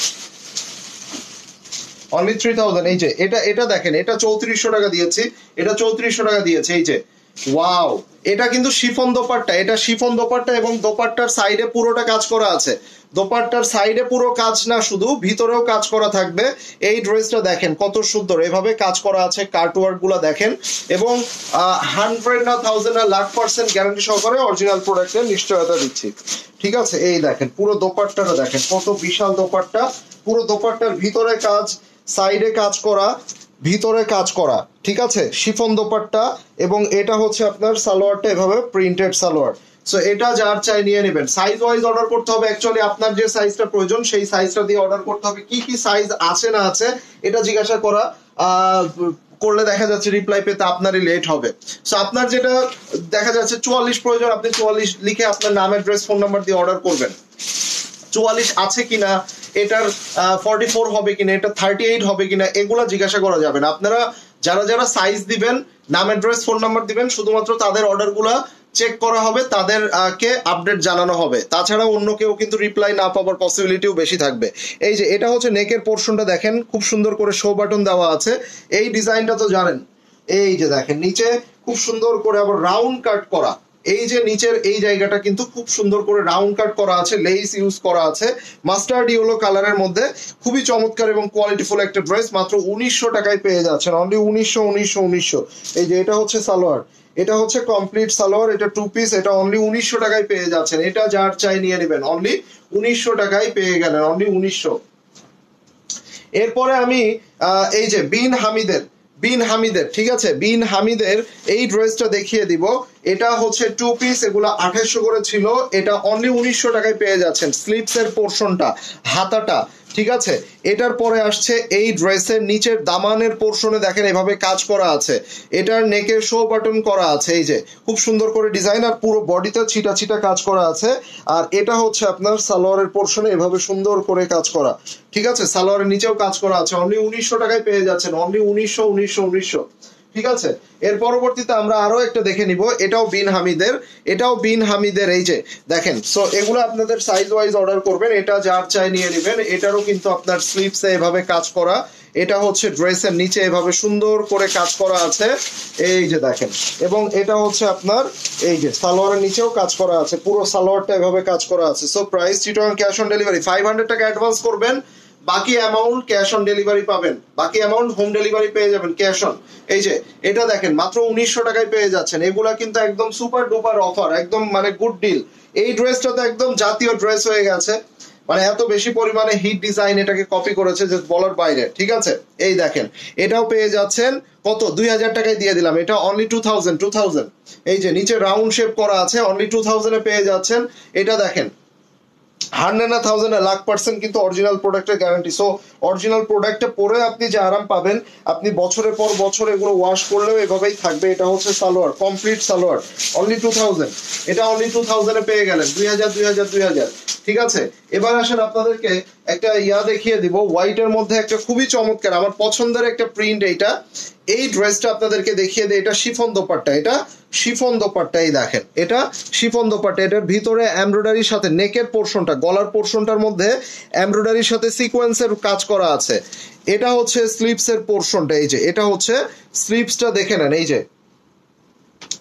অনলি 3000। এই যে এটা দেখেন, এটা 3400 টাকা দিয়েছি, এটা 3400 টাকা দিয়েছে। এই যে ওয়াও, এটা কিন্তু শিফন দোপাট্টা, এটা শিফন দোপাট্টা, এবং দোপাট্টার সাইডে পুরোটা কাজ করা আছে। দোপাট্টার সাইডে পুরো কাজ না, শুধু ভিতরেও কাজ করা থাকবে। এই ড্রেসটা দেখেন কত সুন্দর, এভাবে কাজ করা আছে, কার্টওয়ার্ক গুলা দেখেন, এবং 100 না 1000 না 1,00,000% গ্যারান্টি সহকারে অরিজিনাল প্রোডাক্টের নিশ্চয়তা দিচ্ছি, ঠিক আছে? এই দেখেন পুরো দোপাট্টাটা দেখেন কত বিশাল দোপাট্টা, পুরো দোপাট্টার ভিতরে কাজ, সাইডে কাজ করা, ভিতরে কাজ করা, ঠিক আছে? শিফন দোপাট্টা, এবং এটা হচ্ছে আপনার সালোয়ারটা এভাবে প্রিন্টেড সালোয়ার। সো এটা যার চাই নিয়ে নেবেন। সাইজ ওয়াইজ অর্ডার করতে হবে, অ্যাকচুয়ালি আপনার যে সাইজটা প্রয়োজন সেই সাইজটা দিয়ে অর্ডার করতে হবে। কি কি সাইজ আছে না আছে এটা জিজ্ঞাসা করলে দেখা যাচ্ছে রিপ্লাই পেতে আপনারই লেট হবে। সো আপনার যেটা দেখা যাচ্ছে 44 প্রয়োজন, আপনি 44 লিখে আপনার নাম, অ্যাড্রেস, ফোন নাম্বার দিয়ে অর্ডার করবেন। 44 আছে কিনা, এটার 44 হবে কিনা, এটা 38 হবে কিনা, এগুলা জিজ্ঞাসা করা যাবে না। আপনারা যারা সাইজ দিবেন, নাম, অ্যাড্রেস, ফোন নাম্বার দিবেন, শুধুমাত্র তাদের অর্ডার গুলা চেক করা হবে, তাদেরকে আপডেট জানানো হবে। তাছাড়া অন্য কেউ কিন্তু রিপ্লাই না পাওয়ার পসিবিলিটিও বেশি থাকবে। এই যে এটা হচ্ছে নেকের পোর্শনটা দেখেন, খুব সুন্দর করে শো বাটন দেওয়া আছে। এই ডিজাইনটা তো জানেন, এই যে দেখেন নিচে খুব সুন্দর করে আবার রাউন্ড কাট করা। এই যে নিচের এই জায়গাটা কিন্তু খুব সুন্দর করে রাউন্ড কাট করা আছে, লেস ইউজ করা আছে, মাস্টার্ড ইয়েলো কালারের মধ্যে। খুবই চমৎকার এবং কোয়ালিটিফুল একটা ড্রেস, মাত্র 1900 টাকায় পেয়ে যাচ্ছেন, অনলি 1900। এই যে এটা হচ্ছে সালোয়ার, এটা হচ্ছে কমপ্লিট সালোয়ার, এটা টু পিস, এটা অনলি 1900 টাকায় পেয়ে যাচ্ছেন। এটা যার চাই নিয়ে নেবেন, অনলি 1900 টাকায় পেয়ে গেলেন, অনলি 1900। এরপরে আমি এই যে বিন হামিদের, ঠিক আছে, বিন হামিদের এই ড্রেসটা দেখিয়ে দিব। এটা হচ্ছে টু পিস, এগুলা 2800 করে ছিল, এটা অনলি 1900 টাকায় পেয়ে যাচ্ছেন। স্লিভস এর পোর্শনটা, হাতাটা ঠিক আছে, এটার পরে আসছে এই ড্রেসের নিচের দামানের পোর্শনে দেখেন এভাবে কাজ করা আছে, এটার নেকের শো বাটন করা আছে, এই যে খুব সুন্দর করে ডিজাইন, আর পুরো বডিতে ছিটা ছিটা কাজ করা আছে। আর এটা হচ্ছে আপনার সালোয়ারের পোর্শনে এভাবে সুন্দর করে কাজ করা, ঠিক আছে, সালোয়ারের নিচেও কাজ করা আছে। অনলি 1900 টাকায় পেয়ে যাচ্ছেন, অনলি 1900। ঠিক আছে, এর পরবর্তীতে আমরা আরো একটা দেখে নিব, এটাও বিন হামিদের, এই যে দেখেন। সো এগুলো আপনাদের সাইজ ওয়াইজ অর্ডার করবেন, এটা যার চাই নিয়ে নেবেন। এটারও কিন্তু আপনার স্লিভসে এভাবে কাজ করা, এটা হচ্ছে ড্রেসের নিচে এভাবে সুন্দর করে কাজ করা আছে, এই যে দেখেন। এবং এটা হচ্ছে আপনার এই যে সালোয়ারের নিচেও কাজ করা আছে, পুরো সালোয়ারটা এভাবে কাজ করা আছে। So price Chittagong cash on delivery, 500 টাকা অ্যাডভান্স করবেন, বাকি অ্যামাউন্ট ক্যাশ অন ডেলিভারি পাবেন, বাকি অ্যামাউন্ট হোম ডেলিভারি পেয়ে যাবেন ক্যাশ অন। এই যে এটা দেখেন মাত্র 1900 টাকায় পেয়ে যাচ্ছেন, এগুলা কিন্তু একদম সুপার ডুপার অফার, একদম মানে গুড ডিল। এই ড্রেসটা তো একদম জাতীয় ড্রেস হয়ে গেছে, মানে এত বেশি পরিমাণে হিট ডিজাইন এটাকে কপি করেছে যে বলার বাইরে। ঠিক আছে, এই দেখেন এটাও পেয়ে যাচ্ছেন কত, 2000 টাকায় দিয়ে দিলাম, এটা অনলি 2000। এই যে নিচে রাউন্ড শেপ করা আছে, অনলি 2000 এ পেয়ে যাচ্ছেন। এটা দেখেন 100 না 1000 1,00,000% কিন্তু অরিজিনাল প্রোডাক্টের গ্যারান্টি। সো অরিজিনাল প্রোডাক্টে পরে আপনি যে আরাম পাবেন, আপনি বছরের পর বছর এগুলো ওয়াশ করলেও এভাবেই থাকবে। এটা হচ্ছে সালোয়ার, কমপ্লিট সালোয়ার, অনলি 2000, এটা অনলি 2000 এ পেয়ে গেলেন, 2000। ঠিক আছে, এবার আসেন আপনাদেরকে একটা দেখিয়ে দিব, হোয়াইটের মধ্যে একটা খুবই চমৎকার আমার পছন্দের একটা প্রিন্ট। এইটা এই ড্রেসটা আপনাদেরকে দেখিয়ে দেয়, এটা শিফন দোপাট্টা, এটা শিফন দোপাট্টা, এই দেখেন এটা শিফন দোপাট্টা। এটার ভিতরে এমব্রয়ডারির সাথে নেকের পোর্শনটা, গলার পোর্শনটার মধ্যে এমব্রয়ডারির সাথে সিকোয়েন্সের কাজ করা আছে। এটা হচ্ছে স্লিভসের পোর্শনটা, এই যে এটা হচ্ছে স্লিভসটা দেখে নেন, এই যে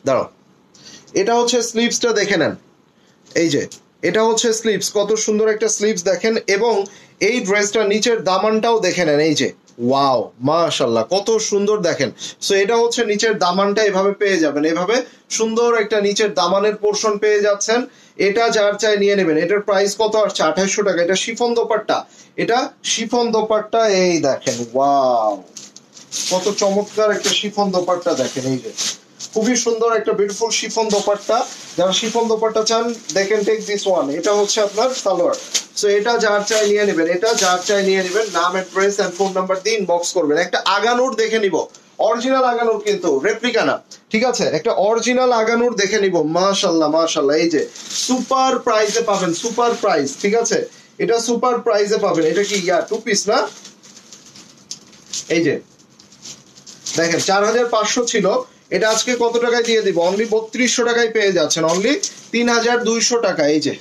দাঁড়াও, এটা হচ্ছে স্লিভসটা দেখে নেন, এই যে এটা হচ্ছে স্লিভস, কত সুন্দর একটা স্লিভস দেখেন। এবং এই ড্রেসটা নিচের দামানটাও দেখে নেন, এই যে ওয়াও মাশাআল্লাহ কত সুন্দর দেখেন। সো এটা হচ্ছে নিচের দামানটা এভাবে পেয়ে যাবেন, এভাবে সুন্দর একটা নিচের দামানের পোর্শন পেয়ে যাচ্ছেন। এটা যার চাই নিয়ে নেবেন। এটার প্রাইস কত আসছে, 2800 টাকা। এটা শিফন দোপাট্টা, এটা শিফন দোপাট্টা, এই দেখেন ওয়াও কত চমৎকার একটা শিফন দোপাট্টা দেখেন, এই যে খুবই সুন্দর একটা বিউটিফুল শিফন দোপাট্টা। যারা শিফন দোপাট্টা চান they can take this one. এটা হচ্ছে আপনার সালোয়ার। সো এটা যার চাই নিয়ে নেবেন, এটা যার চাই নিয়ে নেবেন। নাম, অ্যাড্রেস এন্ড ফোন নাম্বার দিয়ে ইনবক্স করবেন। একটা আগানুর দেখে নিব, অরিজিনাল আগানুর কিন্তু রেপ্লিকা না, ঠিক আছে, একটা অরিজিনাল আগানুর দেখে নিব। মাশাআল্লাহ মাশাআল্লাহ, এই যে সুপার প্রাইসে পাবেন, সুপার প্রাইস, ঠিক আছে, এটা সুপার প্রাইসে পাবেন। এটা কি টু পিস না, এই যে দেখেন 4500 ছিল, এটা আজকে কত টাকায় দিয়ে দিব, অনলি 3200 টাকায় পেয়ে যাচ্ছেন, অনলি 3200 টাকা। এই যে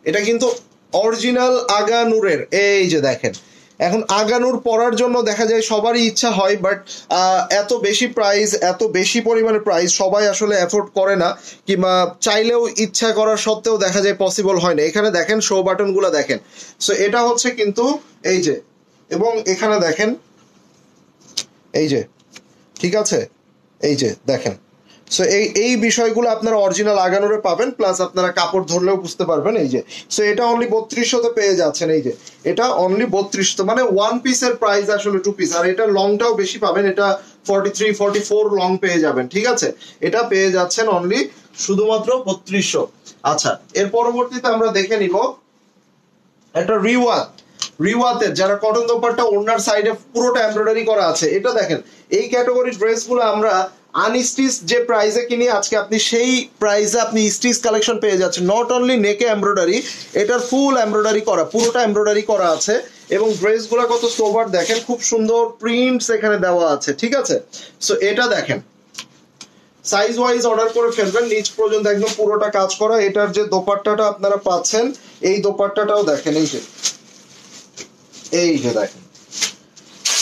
এটা কিন্তু অরিজিনাল আগানুরের, এই যে দেখেন। এখন আগানুর পরার জন্য দেখা যায় সবারই ইচ্ছা হয়, বাট এত বেশি প্রাইস, এত বেশি পরিমাণে প্রাইস সবাই আসলে এফোর্ড করে না, কিংবা চাইলেও ইচ্ছা করার সত্ত্বেও দেখা যায় পসিবল হয় না। এখানে দেখেন শো বাটন গুলো দেখেন। সো এটা হচ্ছে কিন্তু এই যে, এবং এখানে দেখেন এই যে, ঠিক আছে, এই যে দেখেন। সো এই বিষয়গুলো আপনারা অরিজিনাল আগানোরে পাবেন, প্লাস আপনারা কাপড় ধরলেও বুঝতে পারবেন। এই যে সো এটা অনলি 3200 পেয়ে যাচ্ছেন, এই যে এটা অনলি 3200, মানে ওয়ান পিসের প্রাইস আসলে টু পিস। আর এটা লংটাও বেশি পাবেন, এটা 43 44 লং পেয়ে যাবেন, ঠিক আছে, এটা পেয়ে যাচ্ছেন অনলি শুধুমাত্র 3200। আচ্ছা, এর পরবর্তীতে আমরা দেখে নিব একটা রিওয়াতের, যারা কটন দোপাট্টা, ওড়নার সাইডে পুরোটা এমব্রয়ডারি করা আছে। এটা দেখেন এই ক্যাটাগরির ড্রেসগুলো আমরা আনস্টিচ যে প্রাইসে কিনি, আজকে আপনি সেই প্রাইসে আপনি স্টিচ কালেকশন পেয়ে যাচ্ছেন। নট অনলি নেকে এমব্রয়ডারি, এটার ফুল এমব্রয়ডারি করা, পুরোটা এমব্রয়ডারি করা আছে। এবং ড্রেসগুলো কত সোবার দেখেন, খুব সুন্দর প্রিন্টস এখানে দেওয়া আছে, ঠিক আছে। সো এটা দেখেন সাইজ ওয়াইজ অর্ডার করে ফেলবেন, নিচ পর্যন্ত একদম পুরোটা কাজ করা। এটার যে দোপাট্টাটা আপনারা পাচ্ছেন, এই দোপাট্টাটাও দেখেন, এই যে দেখেন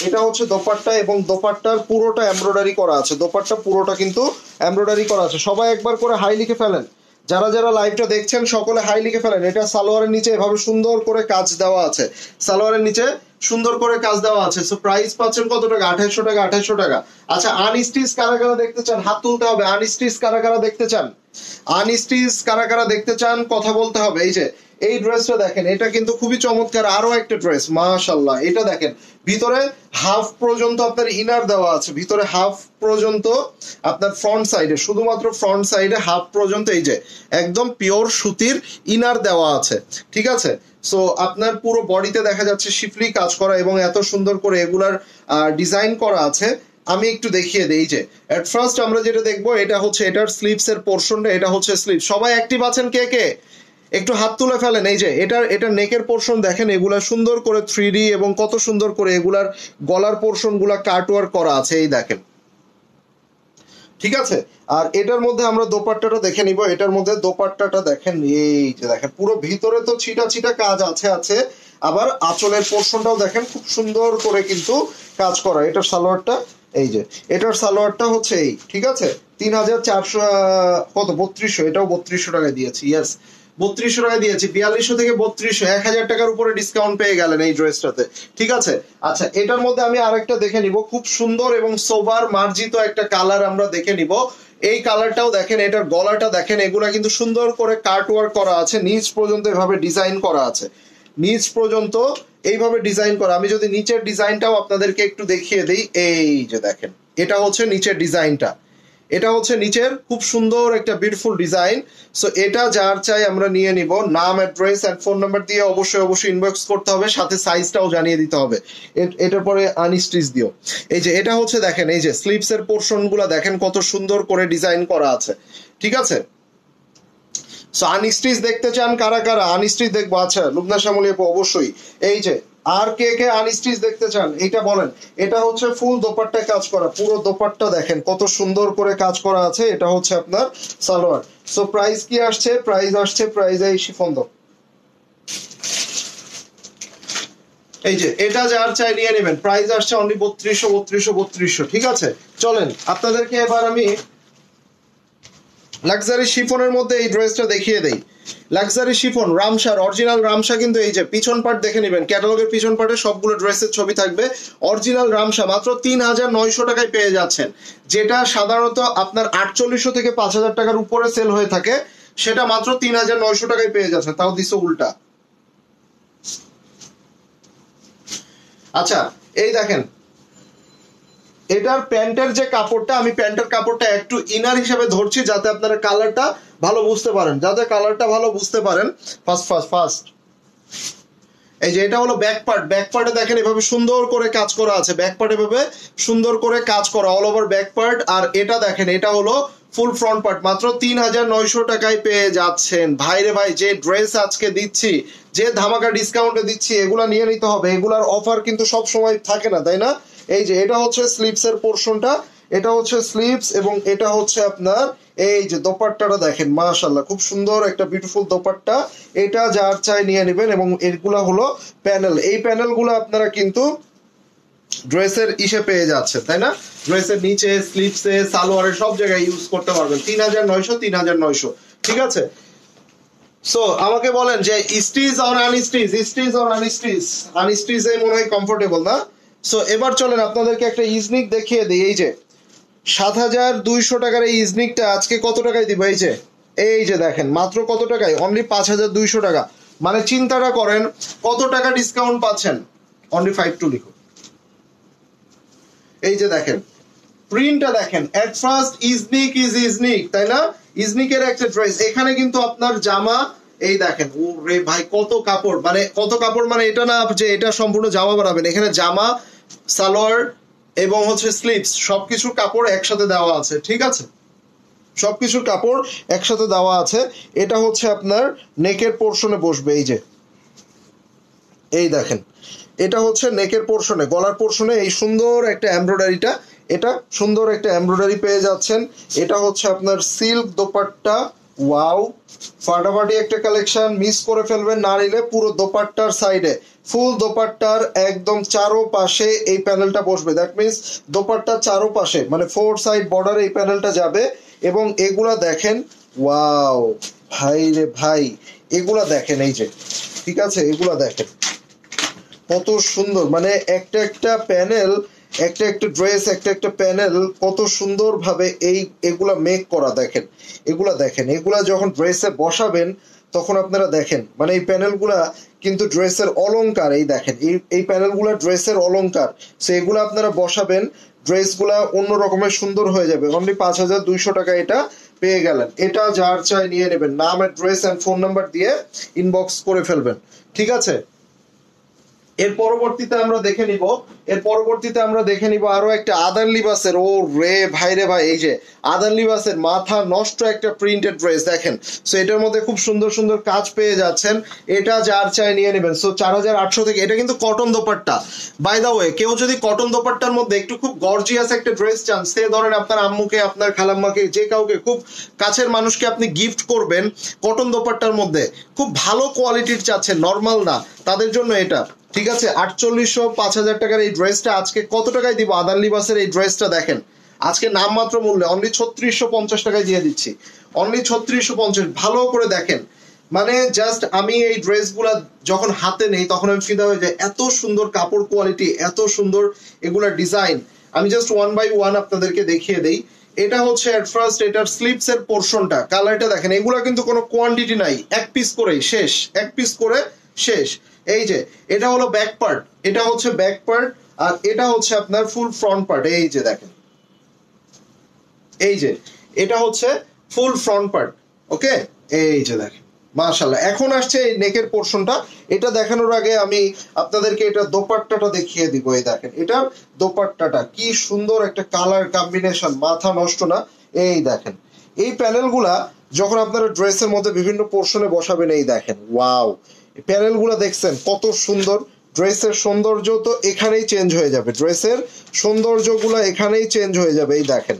এটা হচ্ছে দোপাট্টা, এবং দোপাট্টার পুরোটা এমব্রয়ডারি করা আছে, দোপাট্টা পুরোটা কিন্তু এমব্রয়ডারি করা আছে। সবাই একবার করে হাই লিখে ফেলেন, যারা যারা লাইভটা দেখছেন সকলে হাই লিখে ফেলেন। এটা সালোয়ারের নিচে এভাবে সুন্দর করে কাজ দেওয়া আছে, সালোয়ারের নিচে সুন্দর করে কাজ দেওয়া আছে। সো প্রাইস পাচ্ছেন কত টাকা, 2800 টাকা, 2800 টাকা। আচ্ছা, আনস্টিচ কারা কারা দেখতে চান হাত তুলতে হবে। আনস্টিচ কারা কারা দেখতে চান, আনস্টিচ কারা কারা দেখতে চান কথা বলতে হবে। এই যে এই ড্রেসটা দেখেন, এটা কিন্তু খুবই চমৎকার। আরো একটা ড্রেস, মাশাআল্লাহ, এটা দেখেন ভিতরে হাফ পর্যন্ত আপনার ইনার দেওয়া আছে, ভিতরে হাফ পর্যন্ত আপনার ফ্রন্ট সাইডে, শুধুমাত্র ফ্রন্ট সাইডে হাফ পর্যন্ত এই যে একদম পিওর সুতির ইনার দেওয়া আছে, ঠিক আছে। সো আপনার পুরো বডিতে দেখা যাচ্ছে শিফলি কাজ করা এবং এত সুন্দর করে এগুলার ডিজাইন করা আছে। আমি একটু দেখিয়ে দেই যে এট ফার্স্ট আমরা যেটা দেখবো এটা হচ্ছে এটার স্লিভস এর পোর্শনটা, এটা হচ্ছে স্লিভ। সবাই অ্যাক্টিভ আছেন কে কে? একটু হাত তুলে ফেলেন। এই যে এটার নেকের পোর্শন দেখেন, এগুলা সুন্দর করে 3D এবং কত সুন্দর করে এগুলার গলার পোর্শন গুলা কাটওয়ার্ক করা আছে, এই দেখেন, ঠিক আছে। আর এটার মধ্যে আমরা দোপাট্টাটা দেখে নিব। এটার মধ্যে দোপাট্টাটা দেখেন, এই যে দেখেন পুরো ভিতরে তো ছিটা ছিটা কাজ আছে, আবার আঁচলের পোর্শনটাও দেখেন খুব সুন্দর করে কিন্তু কাজ করা। এটার সালোয়ারটা, এই যে এটার সালোয়ারটা হচ্ছে এই, ঠিক আছে, 3400 কত 3200, এটাও 3200 টাকায় দিয়েছি। ইয়েস, 3200 টাকায় দিয়েছি। 4200 থেকে 3200, 1000 টাকার উপরে ডিসকাউন্ট পেয়ে গেলেন এই ড্রেসটাতে, ঠিক আছে। আচ্ছা, এটার মধ্যে আমি আরেকটা দেখে নিব, খুব সুন্দর এবং সোবার মার্জিত একটা কালার আমরা দেখে নিব। এই কালারটাও দেখেন, এটার গলাটা দেখেন, এগুলা কিন্তু সুন্দর করে কাট ওয়ার্ক করা আছে, নিচ পর্যন্ত এভাবে ডিজাইন করা আছে, নিচ পর্যন্ত এইভাবে ডিজাইন করা। আমি যদি নিচের ডিজাইনটাও আপনাদেরকে একটু দেখিয়ে দিই, এই যে দেখেন, এটা হচ্ছে নিচের ডিজাইনটা, এটা হচ্ছে নিচের খুব সুন্দর একটা বিউটিফুল ডিজাইন। সো এটা যার চাই আমরা নিয়ে নিব। নাম, অ্যাড্রেস এন্ড ফোন নাম্বার দিয়ে অবশ্যই ইনবক্স করতে হবে, সাথে সাইজটাও জানিয়ে দিতে হবে। এটার পরে আনস্টিচ দিও। এই যে এটা হচ্ছে দেখেন, এই যে স্লিভস এর পোর্শন গুলা দেখেন কত সুন্দর করে ডিজাইন করা আছে, ঠিক আছে। সো আনস্টিচ দেখতে চান কারা কারা? আনস্টিচ দেখবো, আচ্ছা লুবনা শ্যামলী আপু অবশ্যই। এই যে আর কে কে আনস্টিচ দেখতে চান এইটা বলেন। এটা হচ্ছে ফুল দোপাট্টায় কাজ করা, পুরো দোপাট্টা দেখেন কত সুন্দর করে কাজ করা আছে। এটা হচ্ছে আপনার সালোয়ার। সো প্রাইস কি আসছে? প্রাইস এই শিফন দাও। এই যে এটা যার চাই নিয়ে নেবেন, প্রাইস আসছে অনলি 3200, ঠিক আছে। চলেন আপনাদেরকে এবার আমি লাক্সারি শিফনের মধ্যে এই ড্রেসটা দেখিয়ে দেই। Luxury chiffon Ramsar, original Ramsha, কিন্তু এই যে পিছন পার্ট দেখে নেবেন, ক্যাটালগের পিছন পার্টে সবগুলো ড্রেসের ছবি থাকবে। অরিজিনাল রামসা মাত্র 3900 টাকায় পেয়ে যাচ্ছেন, যেটা সাধারণত আপনার 4800 থেকে 5000 টাকার উপরে সেল হয়ে থাকে, সেটা মাত্র 3900 টাকায় পেয়ে যাচ্ছেন, তাও দিছে উল্টা। আচ্ছা, এই দেখেন এটার প্যান্টের যে কাপড়টা, আমি প্যান্টের কাপড়টা একটু ইনার হিসেবে ধরছি যাতে আপনারা কালারটা ভালো বুঝতে পারেন, ফার্স্ট এই যে এটা হলো ব্যাক পার্ট। ব্যাক পার্টে দেখেন এভাবে সুন্দর করে কাজ করা আছে, ব্যাক পার্ট এভাবে সুন্দর করে কাজ করা অল ওভার ব্যাক পার্ট। আর এটা দেখেন, এটা হলো ফুল ফ্রন্ট পার্ট, মাত্র 3900 টাকায় পেয়ে যাচ্ছেন। ভাইরে ভাই, যে ড্রেস আজকে দিচ্ছি, যে ধামাকা ডিসকাউন্টে দিচ্ছি, এগুলা নিয়ে নিতে হবে। এগুলার অফার কিন্তু সব সময় থাকে না, তাই না? এই যে এটা হচ্ছে স্লিভস এর পোর্শনটা, এটা হচ্ছে স্লিভস, এবং এটা হচ্ছে আপনার এই যে দোপাট্টাটা দেখেন, মাশাআল্লাহ খুব সুন্দর একটা বিউটিফুল দোপাট্টা। এটা যার চাই নিয়ে নেবেন। এবং এগুলা হলো প্যানেল, এই প্যানেলগুলো আপনারা কিন্তু ড্রেসের ইসে পেয়ে যাচ্ছেন, তাই না? ড্রেসের নিচে, স্লিভসে, সালোয়ারে সব জায়গায় ইউজ করতে পারবেন। 3900, ঠিক আছে। সো আমাকে বলেন যে স্টিচ অর আনস্টিচ, আনস্টিচে মনে হয় কমফোর্টেবল না? সো এবার চলেন আপনাদেরকে একটা ইজনিক দেখিয়ে দিই। এই যে 7200 টাকার এই ইজনিকটা আজকে কত টাকায় দিব? এই যে দেখেন মাত্র কত টাকায়, অনলি 5200 টাকা। মানে চিন্তাটা করেন কত টাকা ডিসকাউন্ট পাচ্ছেন। অনলি 52 লিখো। এই যে দেখেন প্রিন্টটা দেখেন, at first Iznik is Iznik, তাই না? ইজনিকের একটা ড্রেস, এখানে কিন্তু আপনার জামা, এই দেখেন ও রে ভাই কত কাপড়, মানে এটা না যে এটা সম্পূর্ণ জামা বানাবেন, এখানে জামা, সালোয়ার এবং হচ্ছে স্লিভস সবকিছুর কাপড় একসাথে দেওয়া আছে, ঠিক আছে, সবকিছুর কাপড় একসাথে দেওয়া আছে। এটা হচ্ছে আপনার নেকের পোর্শনে বসবে, এই যে এই দেখেন এটা হচ্ছে নেকের পোর্শনে, গলার পোর্শনে এই সুন্দর একটা এমব্রয়ডারিটা, এটা সুন্দর একটা এমব্রয়ডারি পেয়ে যাচ্ছেন। এটা হচ্ছে আপনার সিল্ক দোপাট্টা, ওয়াও ফাটাফাটি একটা কালেকশন, মিস করে ফেলবেন না নিলে। পুরো দোপাট্টার সাইডে, ফুল দোপাট্টার একদম চারো পাশে এই প্যানেলটা বসবে, দ্যাট মিনস দোপাট্টার চারো পাশে মানে 4 সাইড বর্ডারে এই প্যানেলটা যাবে। এবং এগুলা দেখেন, ওয়াও ভাই রে ভাই, এগুলা দেখেন, এই যে ঠিক আছে, এগুলা দেখেন কত সুন্দর, মানে একটা একটা প্যানেল, একটা একটা ড্রেস, একটা একটা প্যানেল কত সুন্দর ভাবে এগুলা মেক করা। দেখেন এগুলা যখন ড্রেসে বসাবেন তখন আপনারা দেখেন মানে এই প্যানেলগুলা কিন্তু ড্রেসের অলংকার। এই দেখেন এই প্যানেলগুলা ড্রেসের অলংকার। সো এগুলো আপনারা বসাবেন, ড্রেসগুলা অন্য রকমের সুন্দর হয়ে যাবে। অনলি 5200 টাকা এটা পেয়ে গেলেন। এটা যার চাই নিয়ে নেবেন, নাম, অ্যাড্রেস এন্ড ফোন নাম্বার দিয়ে ইনবক্স করে ফেলবেন, ঠিক আছে? এর পরবর্তীতে আমরা দেখে নিব আরো একটা আদান লিবাসের। ও রে ভাই রে ভাই, এই যে আদান লিবাসের মাথা নষ্ট একটা প্রিন্টেড ড্রেস দেখেন। সো এটার মধ্যে খুব সুন্দর সুন্দর কাজ পেয়ে যাচ্ছেন। এটা যার চাই নিয়ে নেবেন। সো 4800 থেকে। এটা কিন্তু cotton dupatta, by the way. কেউ যদি কটন দোপাট্টার মধ্যে একটু খুব গর্জিয়াস একটা ড্রেস চান, সে ধরেন আপনার আম্মুকে, আপনার খালাম্মাকে, যে কাউকে, খুব কাছের মানুষকে আপনি গিফট করবেন কটন দোপাট্টার মধ্যে, খুব ভালো কোয়ালিটির চাচ্ছেন, নর্মাল না, তাদের জন্য এটা, ঠিক আছে? 4800 5000 টাকার এই ড্রেসটা আজকে কত টাকায় দিব? আদান লিবাসের এই ড্রেসটা দেখেন আজকে নামমাত্র মূল্যে অনলি 3650 টাকায় দিয়ে দিচ্ছি। অনলি 3650। ভালো করে দেখেন, মানে জাস্ট আমি এই ড্রেসগুলা যখন হাতে নেই তখন আমি ফিদা হয়ে যাই। এত সুন্দর কাপড় কোয়ালিটি, এত সুন্দর এগুলা ডিজাইন। আমি জাস্ট ওয়ান বাই ওয়ান আপনাদেরকে দেখিয়ে দেই। এটা হচ্ছে এট ফার্স্ট এটার স্লিপস এর পোর্শনটা, কালারটা দেখেন। এগুলা কিন্তু কোনো কোয়ান্টিটি নাই, এক পিস করেই শেষ, এক পিস করে শেষ। এই যে এটা হলো ব্যাক পার্ট, এটা হচ্ছে ব্যাক পার্ট, আর এটা হচ্ছে আপনার ফুল ফ্রন্ট পার্ট। এই যে দেখেন, এই যে এটা হচ্ছে ফুল ফ্রন্ট পার্ট। ওকে, এই যে দেখেন, মাশাআল্লাহ। এখন আসছে এই নেকের পোর্শনটা। এটা দেখানোর আগে আমি আপনাদেরকে এটা দোপাট্টাটা দেখিয়ে দিব। এই দেখেন এটার দোপাট্টাটা কি সুন্দর একটা কালার কম্বিনেশন, মাথা নষ্ট না। এই দেখেন এই প্যানেলগুলা যখন আপনারা ড্রেসের মধ্যে বিভিন্ন পোর্শনে বসাবেন, এই দেখেন, ওয়াও, প্যানেলগুলো দেখছেন কত সুন্দর। ড্রেসের সৌন্দর্য তো এখানেই চেঞ্জ হয়ে যাবে, ড্রেসের সৌন্দর্যগুলো এখানেই চেঞ্জ হয়ে যাবে। এই দেখেন,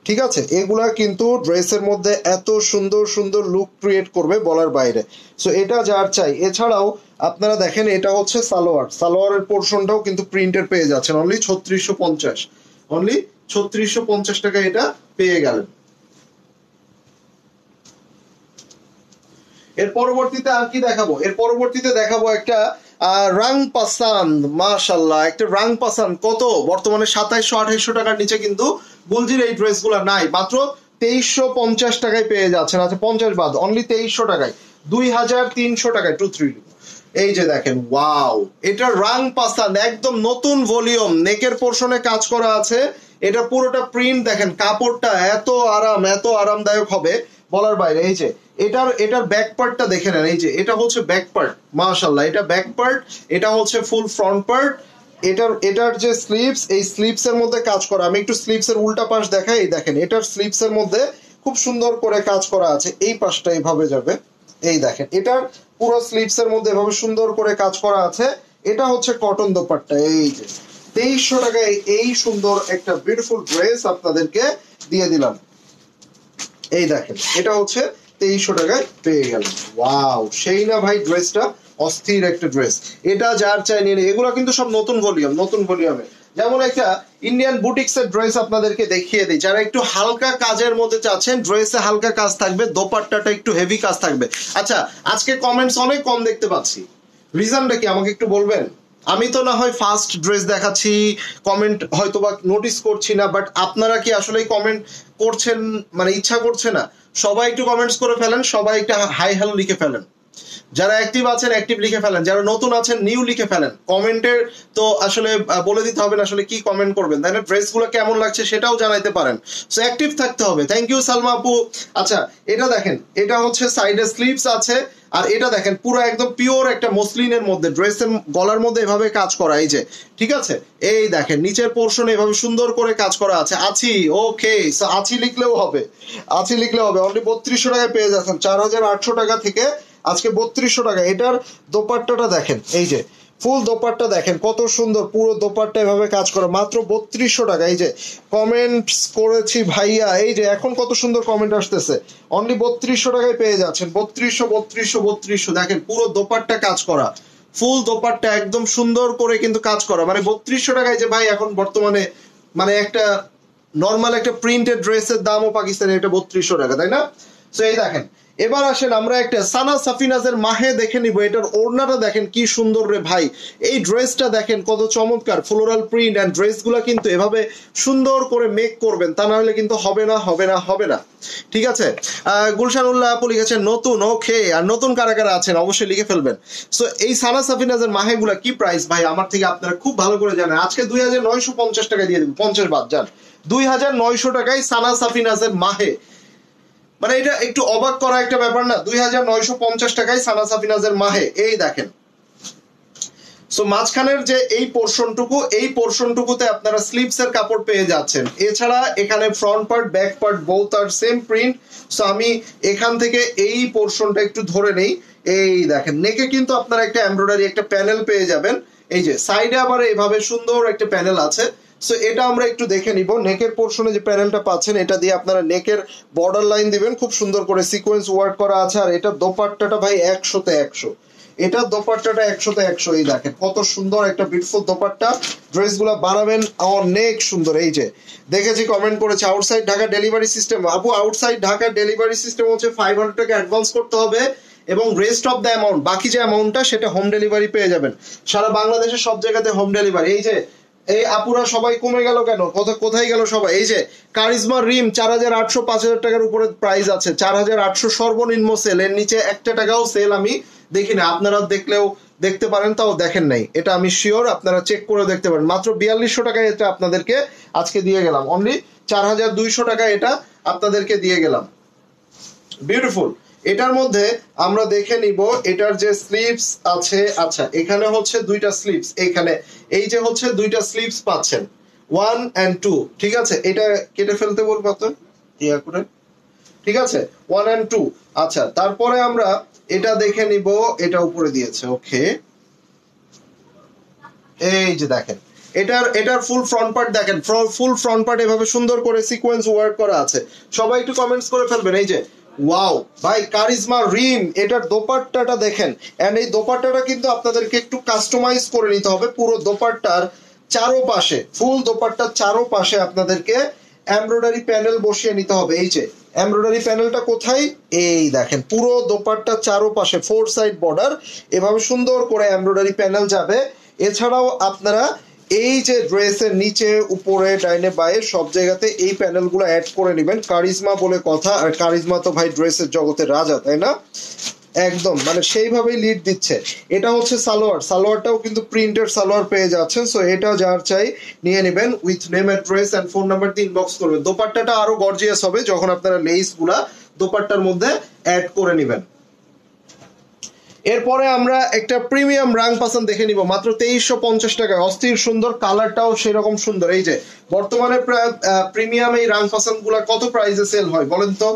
ঠিক আছে? এগুলা কিন্তু ড্রেসের মধ্যে এত সুন্দর সুন্দর লুক ক্রিয়েট করবে বলার বাইরে। সো এটা যার চাই। এছাড়াও আপনারা দেখেন এটা হচ্ছে সালোয়ার, সালোয়ারের পোর্শনটাও কিন্তু প্রিন্টের পেয়ে যাচ্ছেন অনলি 3650। অনলি 3650 টাকা এটা পেয়ে গেলেন। এর পরবর্তীতে আর কি দেখাবো? এর পরবর্তীতে দেখাবো একটা রাং পাসান্দ। মাশাআল্লাহ, একটা রাং পাসান্দ কত বর্তমানে 2700-2800 টাকার নিচে কিন্তু বুলজির এই ড্রেসগুলো নাই, মাত্র 2350 টাকায় পেয়ে যাচ্ছেন। আচ্ছা 50 বাদ, অনলি 2300 টাকায়, 2300 টাকায় 23। এই যে দেখেন, ওয়াও, এটা রাং পাসান্দ, একদম নতুন ভলিউম, নেকের পোর্শনে কাজ করা আছে। এটা পুরোটা প্রিন্ট দেখেন, কাপড়টা এত আরাম, এত আরামদায়ক হবে বলার বাইরে। এই যে এটার ব্যাক পার্টটা দেখে নেন। এই যে এটা হচ্ছে ব্যাক পার্ট, মাশাআল্লাহ, এটা ব্যাক পার্ট, এটা হচ্ছে ফুল ফ্রন্ট পার্ট। এটার যে স্লিভস, এই স্লিভস এর মধ্যে কাজ করা। আমি একটু স্লিভস এর উল্টা পাশ দেখাই। এই দেখেন এটার স্লিভস এর মধ্যে খুব সুন্দর করে কাজ করা আছে। এই পাশটা এইভাবে যাবে। এই দেখেন এটার পুরো স্লিভস এর মধ্যে এভাবে সুন্দর করে কাজ করা আছে। এটা হচ্ছে কটন দোপাট্টা। এই যে 2300 টাকায় এই সুন্দর একটা বিউটিফুল ড্রেস আপনাদেরকে দিয়ে দিলাম। এই দেখেন এটা হচ্ছে 2300 টাকায় পেয়ে গেল। ওয়াও, সেই না ভাই, ড্রেসটা অস্থির একটা ড্রেস। এটা যার চাই নিয়ে। এগুলো কিন্তু সব নতুন ভলিউম, নতুন ভলিউমে। যেমন একটা ইন্ডিয়ান বুটিক্স এর ড্রেস আপনাদেরকে দেখিয়ে দিই। যারা একটু হালকা কাজের মধ্যে চাচ্ছেন, ড্রেসে হালকা কাজ থাকবে, দোপাট্টাটা একটু হেভি কাজ থাকবে। আচ্ছা, আজকে কমেন্টস অনেক কম দেখতে পাচ্ছি, রিজনটা কি আমাকে একটু বলবেন? আমি তো না হয় ফার্স্ট ড্রেস দেখাচ্ছি, কমেন্ট হয়তো বা নোটিস করছি না, বাট আপনারা কি আসলে কমেন্ট করছেন, মানে ইচ্ছা করছে না? সবাই একটু কমেন্টস করে ফেলেন, সবাই একটা হাই হ্যালো লিখে ফেলেন। যারা অ্যাক্টিভ আছেন অ্যাক্টিভ লিখে ফেলেন, যারা নতুন আছেন নিউ লিখে ফেলেন। কমেন্টের তো আসলে বলে দিতে হবে না আসলে কি কমেন্ট করবেন, তাই না? ড্রেসগুলো কেমন লাগছে সেটাও জানাইতে পারেন। সো অ্যাক্টিভ থাকতে হবে। থ্যাংক ইউ সালমা আপু। আচ্ছা, এটা দেখেন, এটা হচ্ছে সাইডে স্লিভস আছে, আর এটা দেখেন পুরো একদম পিওর একটা মসলিনের মধ্যে, ড্রেসের গলার মধ্যে এভাবে কাজ করা। এই যে, ঠিক আছে, এই দেখেন নিচের পোর্শনে এভাবে সুন্দর করে কাজ করা আছে। আছি, ওকে, আছি লিখলেও হবে, আছি লিখলেও হবে। অনলি 3200 টাকায় পেয়ে যাচ্ছেন। 4800 টাকা থেকে আজকে 3200 টাকা। এটার দোপাট্টাটা দেখেন, এই যে ফুল দোপাট্টা দেখেন কত সুন্দর, পুরো দোপাট্টা এভাবে কাজ করা, মাত্র 3200 টাকা। এই যে কমেন্টস করেছি ভাইয়া, এই যে এখন কত সুন্দর কমেন্ট আসতেছে। অনলি 3200 টাকায় পেয়ে যাচ্ছেন। 3200 দেখেন পুরো দোপাট্টা কাজ করা, ফুল দোপাট্টা একদম সুন্দর করে কিন্তু কাজ করা। মানে 3200 টাকায় যে ভাই এখন বর্তমানে মানে একটা নর্মাল একটা প্রিন্টেড ড্রেসের দামও পাকিস্তানে এটা 3200 টাকা, তাই না? তো এই দেখেন এবার আসেন আমরা একটা সানা সাফিনাজের মাহে দেখে নিব। এটার ওড়নাটা দেখেন কি সুন্দর রে ভাই, এই ড্রেসটা দেখেন কত চমৎকার, ফ্লোরাল প্রিন্ট অ্যান্ড ড্রেসগুলো কিন্তু এভাবে সুন্দর করে মেক করবেন, তা না হলে কিন্তু হবে না হবে না হবে না। ঠিক আছে, গুলশানুল্লাহ আপু লিখেছেন নতুন, ওকে। আর নতুন কারা কারা আছেন অবশ্যই লিখে ফেলবেন। সো এই সানা সাফিনাজের মাহেগুলা কি প্রাইস ভাই আমার থেকে আপনারা খুব ভালো করে জানেন। আজকে 2950 টাকা দিয়ে দেবো, 50 বাদ যান, 2900 টাকায় সানা সাফিনাজের মাহে। মানে এটা একটু অবাক করা একটা ব্যাপার না, 2950 টাকায় সানা সাফিনাজের মাহে। এই দেখেন, সো মাঝখানের যে এই পোর্শনটুকু, এই পোর্শনটুকুতে আপনারা স্লিভস এর কাপড় পেয়ে যাচ্ছেন। এছাড়া এখানে front part back part both আর সেম প্রিন্ট। সো আমি এখান থেকে এই পোর্শনটা একটু ধরে নেই। এই দেখেন নেকে কিন্তু আপনারা একটা এমব্রয়ডারি একটা প্যানেল পেয়ে যাবেন। এই যে সাইডে আবার এইভাবে সুন্দর একটা প্যানেল আছে। সো এটা আমরা একটু দেখে নিব। নেকের পোর্শনে যে প্যানেলটা পাচ্ছেন এটা দিয়ে আপনারা নেকের বর্ডার লাইন দিবেন, খুব সুন্দর করে সিকোয়েন্স ওয়ার্ক করা আছে। আর এটা দোপাট্টাটা ভাই 100তে 100, এটা দোপাট্টাটা 100তে 100। এই দেখেন কত সুন্দর একটা বিউটিফুল দোপাট্টা, ড্রেস গুলা বানাবেন অনেক সুন্দর। এই যে দেখেছি কমেন্ট করেছে আউটসাইড ঢাকা ডেলিভারি সিস্টেম। আপু আউটসাইড ঢাকা ডেলিভারি সিস্টেম হচ্ছে 500 টাকা অ্যাডভান্স করতে হবে এবং রেস্ট অফ দ্য অ্যামাউন্ট, বাকি যে অ্যামাউন্টটা সেটা হোম ডেলিভারি পেয়ে যাবেন। সারা বাংলাদেশের সব জায়গাতে হোম ডেলিভারি। এই যে এই আপুরা সবাই কমে গেল কেন, কোথায় গেল সবাই? এই যে কারিজমা রিম 4800, 5000 টাকার উপরে প্রাইস আছে, 4800 সর্বনিম্ন সেল, এর নিচে একটা টাকাও সেল আমি দেখি না। আপনারা দেখলেও দেখতে পারেন, তাও দেখেন নাই, এটা আমি শিওর, আপনারা চেক করে দেখতে পারেন। মাত্র 4200 টাকায় এটা আপনাদেরকে আজকে দিয়ে গেলাম, অনলি 4200 টাকা এটা আপনাদেরকে দিয়ে গেলাম। বিউটিফুল। এটার মধ্যে আমরা দেখে নিব এটার যে স্লিভস আছে। আচ্ছা এখানে হচ্ছে দুইটা স্লিভস, এখানে এই যে হচ্ছে দুইটা স্লিভস পাচ্ছেন 1 and 2। ঠিক আছে, এটা কেটে ফেলতে বলবো আপনার ইয়া করে। ঠিক আছে 1 and 2। আচ্ছা তারপরে আমরা এটা দেখে নিব, এটা উপরে দিয়েছে, ওকে। এই যে দেখেন এটার ফুল ফ্রন্ট পার্ট দেখেন, ফুল ফ্রন্ট পার্ট এভাবে সুন্দর করে সিকোয়েন্স ওয়ার্ক করা আছে। সবাই একটু কমেন্টস করে ফেলবেন। এই যে ওয়াও ভাই কারিজমা রিম, এটার দোপাট্টাটা দেখেন। এন্ড এই দোপাট্টাটা কিন্তু আপনাদেরকে একটু কাস্টমাইজ করে নিতে হবে। পুরো দোপাট্টার চারোপাশে, ফুল দোপাট্টার চারোপাশে আপনাদেরকে এমব্রয়ডারি প্যানেল বসিয়ে নিতে হবে। এই যে এমব্রয়ডারি প্যানেলটা কোথায়, এই দেখেন পুরো দোপাট্টার চারোপাশে 4 সাইড বর্ডার, এভাবে সুন্দর করে এমব্রয়ডারি প্যানেল যাবে। এছাড়াও আপনারা এই যে ড্রেসের নিচে উপরে ডাইনে বায়ে সব জায়গাতে এই প্যানেলগুলো অ্যাড করে নেবেন। কারিজমা বলে কথা, আর কারিজমা তো ভাই ড্রেসের জগতের রাজা, তাই না? একদম মানে সেইভাবেই লিড দিচ্ছে। এটা হচ্ছে সালোয়ার, সালোয়ারটাও কিন্তু প্রিন্টেড সালোয়ার পেয়ে যাচ্ছেন। সো এটা যার চাই নিয়ে নেবেন, with name address and phone number দিয়ে ইনবক্স করবেন। দোপাট্টাটা আরো গর্জিয়াস হবে যখন আপনারা লেস গুলা দোপাট্টার মধ্যে অ্যাড করে নেবেন। এরপরে আমরা একটা প্রিমিয়াম রাং পাসান দেখে নিব, মাত্র 2350 টাকায়, অস্থির সুন্দর, কালারটাও সেরকম সুন্দর। এই যে বর্তমানে প্রিমিয়াম এই রাং পাসান গুলা কত প্রাইসে সেল হয় বলেন তো?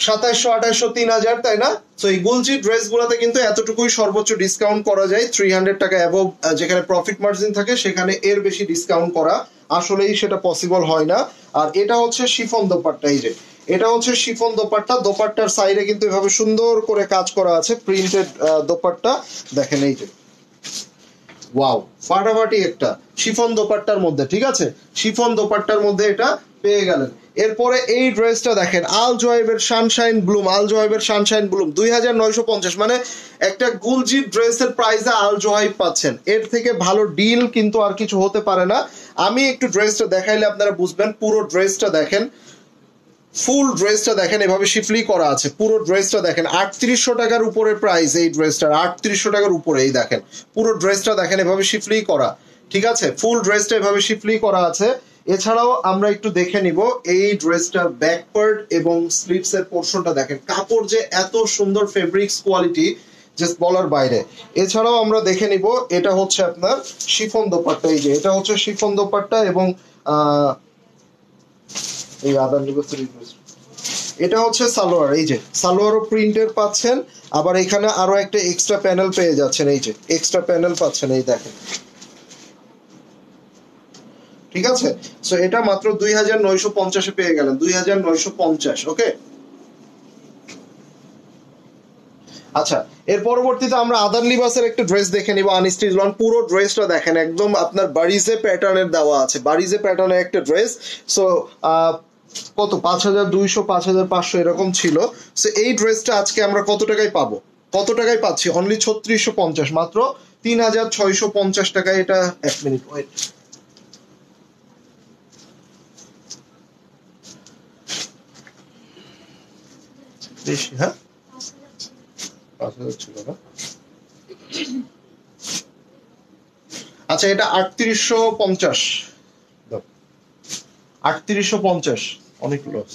2700, 2800, 3000, তাই না? তো এই গুলজি ড্রেস গুলাতে কিন্তু এতটুকুই সর্বোচ্চ ডিসকাউন্ট করা যায়, 300 টাকা অ্যাবভ। যেখানে প্রফিট মার্জিন থাকে সেখানে এর বেশি ডিসকাউন্ট করা আসলেই সেটা পসিবল হয় না। আর এটা হচ্ছে শিফন দোপাট্টা। এই যে এটা হচ্ছে শিফন দোপাট্টা, দোপাট্টার সাইডে কিন্তু এভাবে সুন্দর করে কাজ করা আছে, প্রিন্টেড দোপাট্টা দেখেন। এই যে ওয়াও ফাটাফাটি একটা শিফন দোপাট্টার মধ্যে। ঠিক আছে, শিফন দোপাট্টার মধ্যে এটা পেয়ে গেলেন। এরপরে এই ড্রেসটা দেখেন, আল জোয়াইবের সানশাইন ব্লুম, আল জোয়াইবের সানশাইন ব্লুম 2950, মানে একটা গুলজি ড্রেসের প্রাইসে আল জোয়াইব পাচ্ছেন। এর থেকে ভালো ডিল কিন্তু আর কিছু হতে পারে না। আমি একটু ড্রেসটা দেখাইলে আপনারা বুঝবেন। পুরো ড্রেসটা দেখেন, ফুল ড্রেসটা দেখেন, এভাবে শিফলি করা আছে। পুরো ড্রেসটা দেখেন, 3800 টাকার উপরে প্রাইস এই ড্রেসটার, 3800 টাকার উপরে। এই দেখেন পুরো ড্রেসটা দেখেন, এভাবে শিফলি করা। ঠিক আছে, ফুল ড্রেসটা এভাবে শিফলি করা আছে। এছাড়াও আমরা একটু দেখে নিব এই ড্রেসটার ব্যাক পার্ট এবং স্লিভস এর পোর্শনটা দেখেন, কাপড় যে এত সুন্দর, ফেব্রিক্স কোয়ালিটি জাস্ট বলার বাইরে। এছাড়াও আমরা দেখে নিব এটা হচ্ছে আপনার শিফন দোপাট্টা। এই যে এটা হচ্ছে শিফন দোপাট্টা এবং এই আদান এটা হচ্ছে সালোয়ার। এই যে সালোয়ারও প্রিন্টের পাচ্ছেন, আবার এখানে আরো একটা এক্সট্রা প্যানেল পেয়ে যাচ্ছেন। এই যে এক্সট্রা প্যানেল পাচ্ছেন, এই দেখেন। ঠিক আছে, সো এটা মাত্র 2950 পেয়ে গেলেন, 2950। ওকে, আচ্ছা এর পরবর্তীতে আমরা আদার লিবাসের একটা ড্রেস দেখে নিব, আনস্টিচ লন। পুরো ড্রেসটা দেখেন, একদম আপনার বারিজে প্যাটার্নের দেওয়া আছে, বারিজে প্যাটার্নের একটা ড্রেস। সো কত 5200 5500 এরকম ছিল। সো এই ড্রেসটা আজকে আমরা কত টাকায় পাবো, কত টাকায় পাচ্ছি? অনলি 3650, মাত্র 3650 টাকায় এটা। এক মিনিট ওয়েট, বেশি হ্যাঁ 5000 ছিল না। আচ্ছা এটা 3850, 3850 অনেক লস।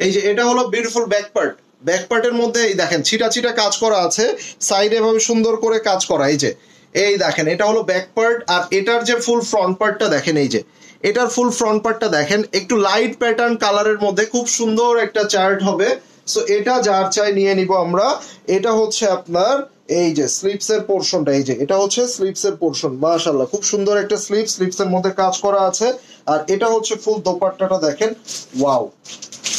এই যে এটা হলো বিউটিফুল ব্যাক পার্ট, ব্যাক পার্টের মধ্যে এই দেখেন ছিটা ছিটা কাজ করা আছে, সাইডে এভাবে সুন্দর করে কাজ করা। এই যে এই দেখেন এটা হলো ব্যাক পার্ট, আর এটার যে ফুল ফ্রন্ট পার্টটা দেখেন, এই যে এটার ফুল ফ্রন্ট পার্টটা দেখেন, একটু লাইট প্যাটার্ন কালারের মধ্যে খুব সুন্দর একটা চার্ট হবে। সো এটা যার চাই নিয়ে নিব আমরা। এটা হচ্ছে আপনার এই যে স্লিপস এর পোর্শনটা, এই যে এটা হচ্ছে স্লিপস এর পোর্শন, মাশাআল্লাহ খুব সুন্দর একটা স্লিপস এর মধ্যে কাজ করা আছে। আর এটা হচ্ছে ফুল দোপাট্টাটা দেখেন, ওয়াও।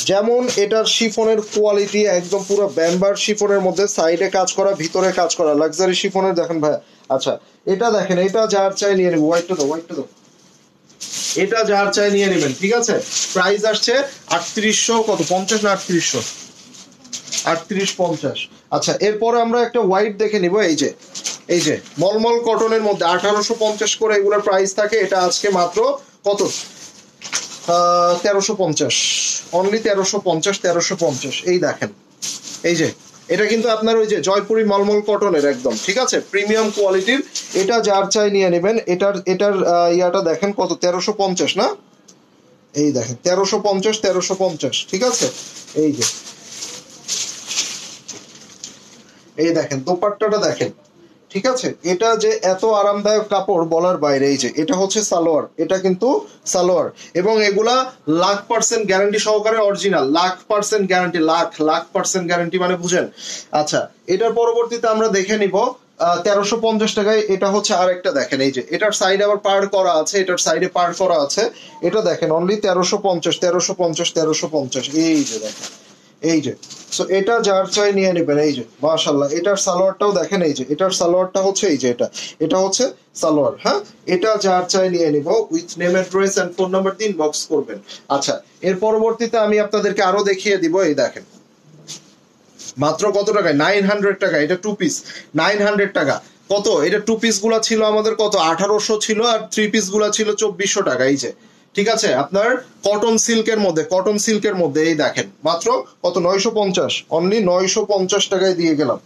যেমন এটার শিফনের কোয়ালিটি একদম পুরো ব্যাম্বার শিফনের মধ্যে, সাইডে কাজ করা, ভিতরে কাজ করা, লাক্সারি শিফনের দেখেন ভাই। আচ্ছা এটা দেখেন, এটা যার চাই নিয়ে নেব, হোয়াইটটা দাও, হোয়াইটটা দাও, এটা যার চাই নিয়ে নেবেন, ঠিক আছে। প্রাইস আসছে 3800 কত 50 না 3800, 3850। আচ্ছা এরপরে আমরা একটা হোয়াইট দেখে নিব, এই যে মলমল কটনের মধ্যে 1850 করে এগুলোর প্রাইস থাকে। এটা আজকে মাত্র কত 1350, অনলি 1350। এই দেখেন এই যে এটা কিন্তু আপনার ওই যে জয়পুরি মলমল কটনের একদম, ঠিক আছে, প্রিমিয়াম কোয়ালিটির। এটা যার চাই নিয়ে নেবেন। এটার ইয়াটা দেখেন কত 1350 না, এই দেখেন 1350, ঠিক আছে। এই যে এই দেখেন দোপাট্টাটা দেখেন, ঠিক আছে। এটা যে এত আরামদায়ক কাপড় বলার বাইরে। এই যে এটা হচ্ছে সালোয়ার, এটা কিন্তু সালোয়ার, এবং এগুলা 100% গ্যারান্টি সহকারে original, 100% guarantee, lakh percent guarantee মানে বুঝেন। আচ্ছা এটার পরবর্তীতে আমরা দেখে নিব 1350 টাকায়। এটা হচ্ছে আরেকটা দেখেন, এই যে এটার সাইডে আবার পার করা আছে, এটার সাইডে পার করা আছে। এটা দেখেন অনলি 1350, এই যে দেখেন এই যে। সো এটা যার চাই নিয়ে নেবেন। এই যে মাশাআল্লাহ এটার সালোয়ারটাও দেখেন, এই যে এটার সালোয়ারটা হচ্ছে এই যে এটা হচ্ছে সালোয়ার। হ্যাঁ এটা যার চাই নিয়ে নিব, with name address and phone number দিয়ে ইনবক্স করবেন। আচ্ছা এর পরবর্তীতে আমি আপনাদেরকে আরো দেখিয়ে দিব। এই দেখেন মাত্র কত টাকায়, 900 টাকা। এটা টু পিস 900 টাকা। কত এটা টু পিস গুলা ছিল আমাদের কত 1800 ছিল, আর থ্রি পিস গুলা ছিল 2400 টাকা। এই যে ঠিক আছে, আপনার কটন সিল্কের মধ্যে এই দেখেন মাত্র কত 950, অনলি 950 টাকায় দিয়ে গেলাম,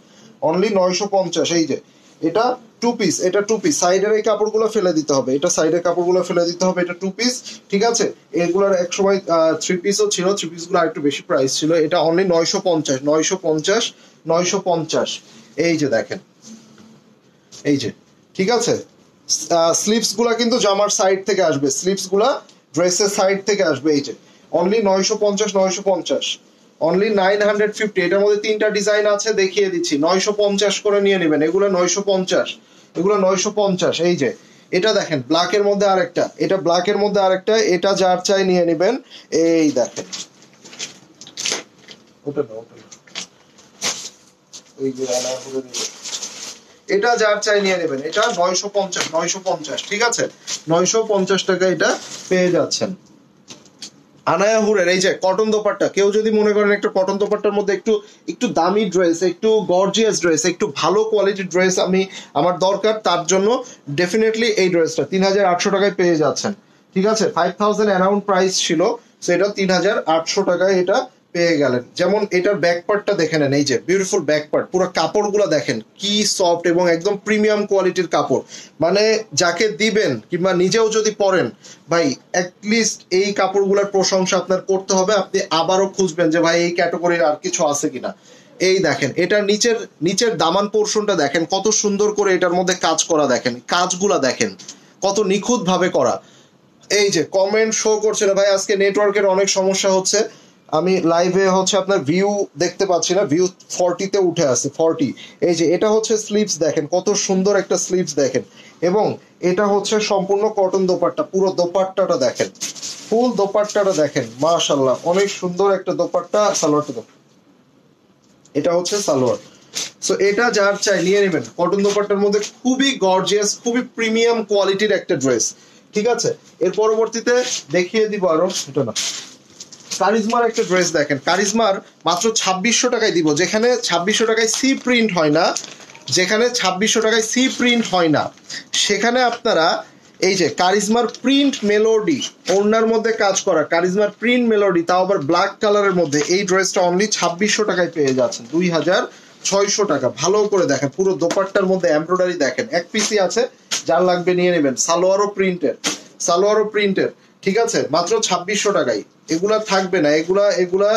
অনলি 950। এই যে এটা টু পিস, সাইডের এই কাপড়গুলো ফেলে দিতে হবে, এটা সাইডের কাপড়গুলো ফেলে দিতে হবে, এটা টু পিস, ঠিক আছে। এগুলার এক সময় থ্রি পিসও ছিল, থ্রি পিস গুলো আরেকটু বেশি প্রাইস ছিল। এটা অনলি 950। এই যে দেখেন এই যে, ঠিক আছে। স্লিপস গুলা কিন্তু জামার সাইড থেকে আসবে, স্লিপস গুলা ড্রেসের সাইড থেকে আসবে। এই যে অনলি 950, অনলি 950। এটার মধ্যে তিনটা ডিজাইন আছে, দেখিয়ে দিচ্ছি। 950 করে নিয়ে নেবেন, এগুলো 950। এই যে এটা দেখেন ব্ল্যাকের মধ্যে আরেকটা, এটা ব্ল্যাকের মধ্যে আরেকটা, এটা যার চাই নিয়ে নেবেন। এই দেখেন ওটা না, ওই যে এটা যার চাই নিয়ে নেবেন। এটা 950, ঠিক আছে, 950 টাকা এটা পেয়ে যাচ্ছেন। আনায়া হুরের এই যে কটন দোপাট্টা, কেউ যদি মনে করেন একটা কটন দোপাট্টার মধ্যে একটু দামি ড্রেস, একটু গর্জিয়াস ড্রেস, একটু ভালো কোয়ালিটির ড্রেস আমার দরকার, তার জন্য ডেফিনেটলি এই ড্রেসটা 3800 টাকায় পেয়ে যাচ্ছেন, ঠিক আছে। 5000 অ্যারাউন্ড প্রাইস ছিল, সেটা 3800 টাকায় এটা পেয়ে গেলেন। যেমন এটার ব্যাক পার্টটা দেখে নেন, এই যে বিউটিফুল ব্যাক পার্ট, পুরো কাপড়গুলো দেখেন কি সফট এবং একদম প্রিমিয়াম কোয়ালিটির কাপড়। মানে যাকে দিবেন কিংবা নিজেও যদি পরেন ভাই, অ্যাটলিস্ট এই কাপড়গুলোর প্রশংসা আপনার করতে হবে, আপনি আবারও খুঁজবেন যে ভাই এই ক্যাটাগরির আর কিছু আছে কিনা। এই দেখেন এটার নিচের দামান পোর্শনটা দেখেন কত সুন্দর করে এটার মধ্যে কাজ করা, দেখেন কাজগুলা দেখেন কত নিখুঁত ভাবে করা। এই যে কমেন্ট শো করছে না ভাই, আজকে নেটওয়ার্কের অনেক সমস্যা হচ্ছে, আমি লাইভে হচ্ছে আপনার ভিউ দেখতে পাচ্ছি না, ভিউ 40-তে উঠে আছে 40। এই যে এটা হচ্ছে স্লিভস দেখেন, কত সুন্দর একটা স্লিভস দেখেন, এবং এটা হচ্ছে সম্পূর্ণ কটন দোপাট্টা, পুরো দোপাট্টাটা দেখেন, ফুল দোপাট্টাটা দেখেন, মাশাআল্লাহ অনেক সুন্দর একটা দোপাট্টা। সালোয়ারটা দেখেন, এটা হচ্ছে সালোয়ার। সো এটা যার চাই নিয়ে নেবেন, কটন দোপাট্টার মধ্যে খুবই গর্জিয়াস, খুবই প্রিমিয়াম কোয়ালিটির একটা ড্রেস, ঠিক আছে। এর পরবর্তীতে দেখিয়ে দিব আরো, এটা না কারিজমার একটা ড্রেস দেখেন, কারিজমার মাত্র 2600 টাকায় দিব, যেখানে 2600 টাকায় সি প্রিন্ট হয় না, যেখানে 2600 টাকায় সি প্রিন্ট হয় না, সেখানে আপনারা এই যে কারিজমার প্রিন্ট মেলোডি, ওড়নার মধ্যে কাজ করা কারিজমার প্রিন্ট মেলোডি, তাও আবার ব্ল্যাক কালারের মধ্যে, এই ড্রেসটা অনলি 2600 টাকায় পেয়ে যাচ্ছেন, 2600 টাকা। ভালো করে দেখেন, পুরো দোপাট্টার মধ্যে এমব্রয়ডারি দেখেন, এক পিসি আছে, যার লাগবে নিয়ে নেবেন। সালোয়ারও প্রিন্টের, সালোয়ারও প্রিন্টের, ঠিক আছে, মাত্র 2600 টাকায়। এগুলা থাকবে না, এগুলা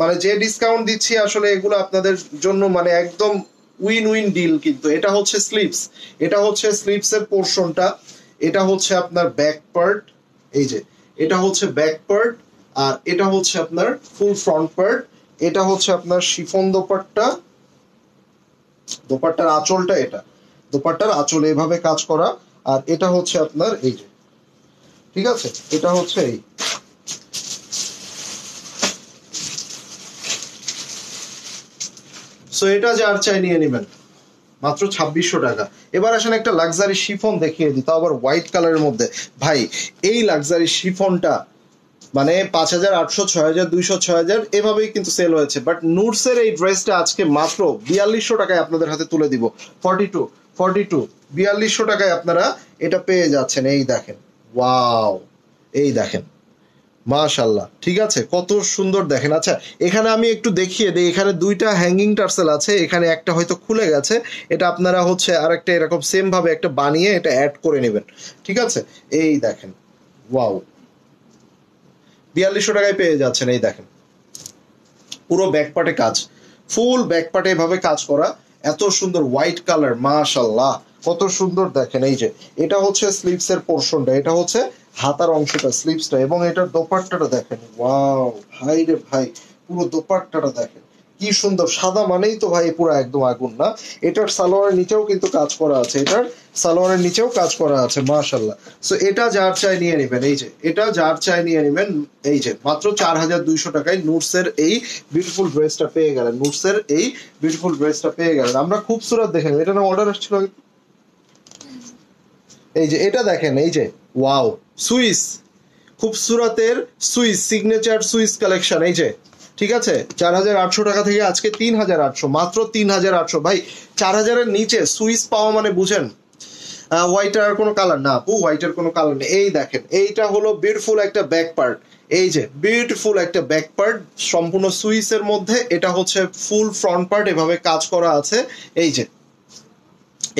মানে যে ডিসকাউন্ট দিচ্ছি আসলে এগুলো আপনাদের জন্য মানে একদম উইন উইন ডিল। কিন্তু এটা হচ্ছে স্লিভস, এটা হচ্ছে স্লিভসের পোর্শনটা, এটা হচ্ছে আপনার ব্যাক পার্ট, এই যে এটা হচ্ছে ব্যাক পার্ট, আর এটা হচ্ছে আপনার ফুল ফ্রন্ট পার্ট, এটা হচ্ছে আপনার শিফন দোপাট্টা, দোপাট্টার আঁচলটা, এটা দোপাট্টার আঁচল এভাবে কাজ করা, আর এটা হচ্ছে আপনার এই যে, ঠিক আছে, এটা হচ্ছে এই। সো এটা যার চাই নিয়ে নেবেন, মাত্র 2600 টাকা। এবার আসেন একটা লাক্সারি শিফন দেখিয়ে দিই, তাও আবার হোয়াইট কালারের মধ্যে। ভাই এই লাক্সারি শিফনটা মানে 5800, 6200, 6000 এভাবেই কিন্তু সেল হয়েছে, বাট নুটসের এই ড্রেসটা আজকে মাত্র 4200 টাকায় আপনাদের হাতে তুলে দিব। 42 4200 টাকায় আপনারা এটা পেয়ে যাচ্ছেন। এই দেখেন, ওয়াও, এই দেখেন, মাশাআল্লাহ, ঠিক আছে, কত সুন্দর দেখেন। আচ্ছা এখানে আমি একটু দেখিয়ে দিই, এখানে দুইটা হ্যাঙ্গিং টার্সেল আছে, এখানে একটা হয়তো খুলে গেছে, এটা আপনারা হচ্ছে আরেকটা এরকম সেম ভাবে একটা বানিয়ে এটা অ্যাড করে নেবেন, ঠিক আছে। এই দেখেন, ওয়াও, 4200 টাকায় পেয়ে যাচ্ছেন। এই দেখেন, পুরো ব্যাকপার্টে কাজ, ফুল ব্যাকপার্টে এভাবে কাজ করা, এত সুন্দর হোয়াইট কালার, মাশাআল্লাহ, কত সুন্দর দেখেন। এই যে এটা হচ্ছে স্লিভস এর পোর্শনটা, এটা হচ্ছে হাতার অংশটা, স্লিভসটা, এবং এটার দোপাট্টাটা দেখেন, ওয়াও ভাই রে ভাই, পুরো দোপাট্টাটা দেখেন কি সুন্দর, সাদা মানেই তো ভাই পুরো একদম আগুন না। এটার সালোয়ারের নিচেও কিন্তু কাজ করা আছে, এটার সালোয়ারের নিচেও কাজ করা আছে, মাশাআল্লাহ। সো এটা যার চাই নিয়ে নেবেন, এই যে এটা যার চাই নিয়ে নেবেন, এই যে মাত্র 4200 টাকায় নুটসের এই বিউটিফুল ড্রেসটা পেয়ে গেলেন, নুটসের এই বিউটিফুল ড্রেসটা পেয়ে গেলেন। আমরা খুবসুরত দেখেন, এটা না অর্ডার আসছিল, এই যে এটা দেখেন, এই যে ওয়াও, সুইস, খুবসুরতের সুইস, সিগনেচার সুইস কালেকশন, এই যে, ঠিক আছে, 4800 টাকা থেকে আজকে 3800, মাত্র 3800। ভাই 4000-এর নিচে সুইস পাওয়া মানে বুঝেন হোয়াইটের আর কোনো কালার না আপু, হোয়াইটের কোনো কালার নেই। এই দেখেন, এইটা হলো বিউটিফুল একটা ব্যাক পার্ট, এই যে বিউটিফুল একটা ব্যাক পার্ট সম্পূর্ণ সুইসের মধ্যে, এটা হচ্ছে ফুল ফ্রন্ট পার্ট এভাবে কাজ করা আছে, এই যে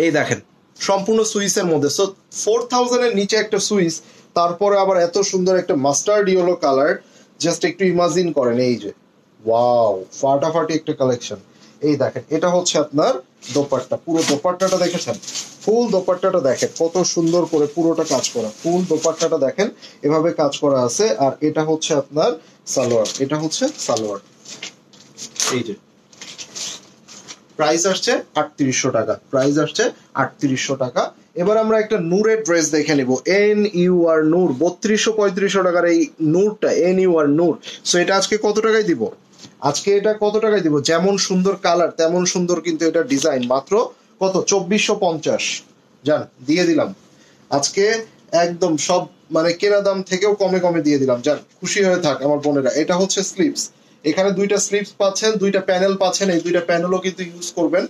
এই দেখেন সম্পূর্ণ সুইসের মধ্যে। সো 4000-এর নিচে একটা সুইস, তারপরে আবার এত সুন্দর একটা মাস্টার্ড ইয়েলো কালার, জাস্ট একটু ইমাজিন করেন। এই যে ওয়াও, ফাটাফাটি একটা কালেকশন। এই দেখেন, এটা হচ্ছে আপনার দোপাট্টা, পুরো দোপাট্টাটা দেখেছেন, ফুল দোপাট্টাটা দেখেন কত সুন্দর করে পুরোটা কাজ করা, ফুল দোপাট্টাটা দেখেন এভাবে কাজ করা আছে। আর এটা হচ্ছে আপনার সালোয়ার, এটা হচ্ছে সালোয়ার, এই যে প্রাইস আসছে 3800 টাকা, প্রাইস আসছে 3800 টাকা। এবার আমরা একটা নূরের ড্রেস দেখে নিব, NUR নূর, 3200-3500 টাকার এই নূরটা, NUR নূর। সো এটা আজকে কত টাকায় দিব, আজকে এটা কত টাকায় দিব, যেমন সুন্দর কালার তেমন সুন্দর কিন্তু এটা ডিজাইন, মাত্র কত, 2450, জান দিয়ে দিলাম আজকে একদম সব মানে কেনা দাম থেকেও কমে কমে দিয়ে দিলাম, জান খুশি হয়ে থাক আমার বোনেরা। এটা হচ্ছে স্লিভস, এখানে দুইটা স্লিভস পাচ্ছেন, দুইটা প্যানেল পাচ্ছেন, এই দুইটা প্যানেলও কিন্তু ইউজ করবেন।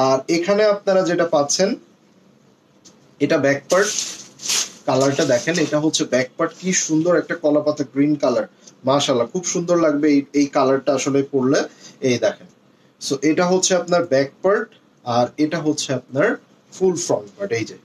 আর এখানে আপনারা যেটা পাচ্ছেন, এটা ব্যাক পার্ট, কালারটা দেখেন, এটা হচ্ছে ব্যাক পার্ট, কি সুন্দর একটা কলাপাতা গ্রিন কালার, মাশাআল্লাহ খুব সুন্দর লাগবে এই কালারটা আসলে পরলে। এই দেখেন, সো এটা হচ্ছে আপনার ব্যাক পার্ট, আর এটা হচ্ছে আপনার ফুল ফ্রন্ট পার্ট, এই যে।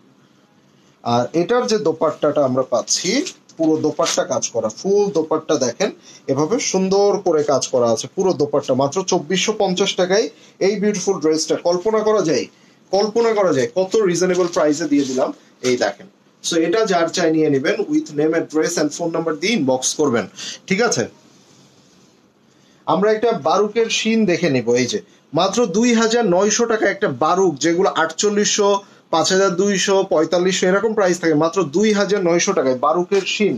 আর এটার যে দোপাট্টাটা আমরা পাচ্ছি, পুরো দোপাট্টা কাজ করা, ফুল দোপাট্টা দেখেন এভাবে সুন্দর করে কাজ করা আছে, পুরো দোপাট্টা, মাত্র 2450 টাকায় এই বিউটিফুল ড্রেসটা। কল্পনা করা যায়, কল্পনা করা যায় কত রিজনেবল প্রাইসে দিয়ে দিলাম। এই দেখেন, সো এটা যার চাই নিয়ে নেবেন, with name, address and phone number দিয়ে ইনবক্স করবেন, ঠিক আছে। আমরা একটা বারুকের শিন দেখে নিব, এই যে মাত্র 2900 টাকা একটা বারুক, যেগুলো 4800, 5200, 4500 এরকম প্রাইস থাকে, মাত্র 2900 টাকায় বারুকের শিন।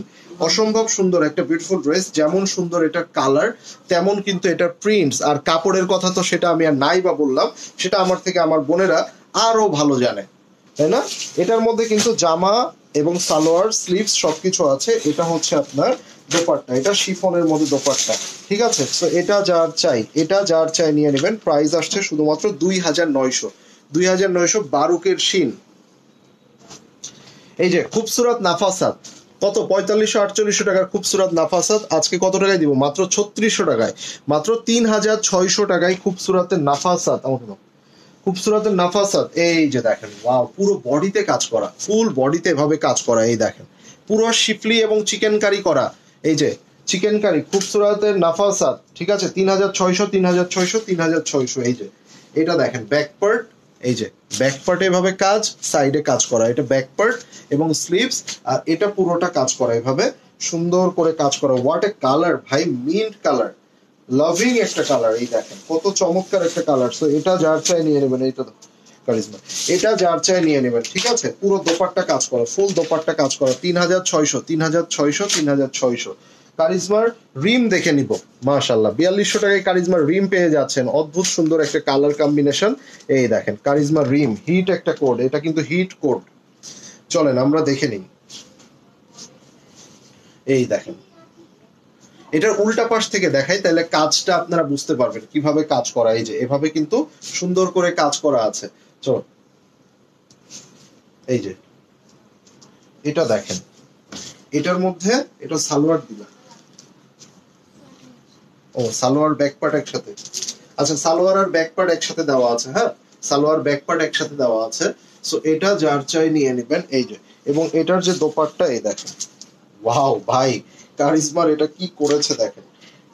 অসম্ভব সুন্দর একটা বিউটিফুল ড্রেস, যেমন সুন্দর এটার কালার তেমন কিন্তু এটার প্রিন্টস আর কাপড়ের কথা তো সেটা আমি আর নাই বা বললাম, সেটা আমার থেকে আমার বোনেরা আরো ভালো জানে, তাই না। এটার মধ্যে কিন্তু জামা এবং সালোয়ার স্লিভস সবকিছু আছে। এটা হচ্ছে আপনার দোপাট্টা, এটা শিফনের মধ্যে দোপাট্টা, ঠিক আছে। তো এটা যার চাই নিয়ে নেবেন। প্রাইস আসছে শুধুমাত্র 2900, 2900 বারুকের শিন। এই যে খুবসুরত নাফাসাত, কত 4500-4800 টাকার খুবসুরত নাফাসাত আজকে কত টাকায় দিব? মাত্র 3600 টাকায়, মাত্র 3600 টাকায় খুবসুরতের নাফাসাত। খুবসুরতের নাফাসাত, এই যে দেখেন, ওয়াও, পুরো বডিতে কাজ করা, ফুল বডিতে এভাবে কাজ করা, এই দেখেন পুরো শিফলি এবং চিকেন কারি করা, এই যে চিকেন কারি খুবসুরতের নাফাসাত, ঠিক আছে। 3600, 3600, 3600। এই যে এটা দেখেন ব্যাক পার্ট, এই যে ব্যাক পার্টে এভাবে কাজ, সাইডে কাজ করা, এটা ব্যাক পার্ট এবং স্লিভস, আর এটা পুরোটা কাজ করা এভাবে সুন্দর করে কাজ করা। হোয়াট এ কালার ভাই, মিন্ট কালার, লাভিং একটা কালার, এই দেখেন কত চমৎকার একটা কালার। সো এটা যার চাই নিয়ে নেবেন, এইটা তো কারিজমা, এটা যার চাই নিয়ে নেবেন, ঠিক আছে। পুরো দোপাট্টা কাজ করা, ফুল দোপাট্টা কাজ করা, 3600, 3600, 3600। কারিজমার রিম দেখে নিব, মাশাআল্লাহ 4200 টাকায় কারিজমার রিম পেয়ে যাচ্ছেন। অদ্ভুত সুন্দর একটা কালার কম্বিনেশন, এই দেখেন কারিজমার রিম, হিট একটা কোড, এটা কিন্তু হিট কোড। চলেন আমরা দেখে নিই, এই দেখেন এটার উল্টা পাশ থেকে দেখাই, তাহলে কাজটা আপনারা বুঝতে পারবেন কিভাবে কাজ করা। এই যে এভাবে কিন্তু সুন্দর করে কাজ করা আছে। চলো, এই যে এটা দেখেন, এটার মধ্যে এটা সালোয়ার দিলা, ও সালোয়ার ব্যাক পার্ট একসাথে, আচ্ছা সালোয়ার আর ব্যাক পার্ট একসাথে দেওয়া আছে, হ্যাঁ সালোয়ার ব্যাক পার্ট একসাথে দেওয়া আছে। সো এটা যার চাই নিয়ে নেবেন, এই যে। এবং এটার যে দোপাট্টা, এই দেখেন, ওয়াও ভাই, কারিজমার এটা কি করেছে দেখেন,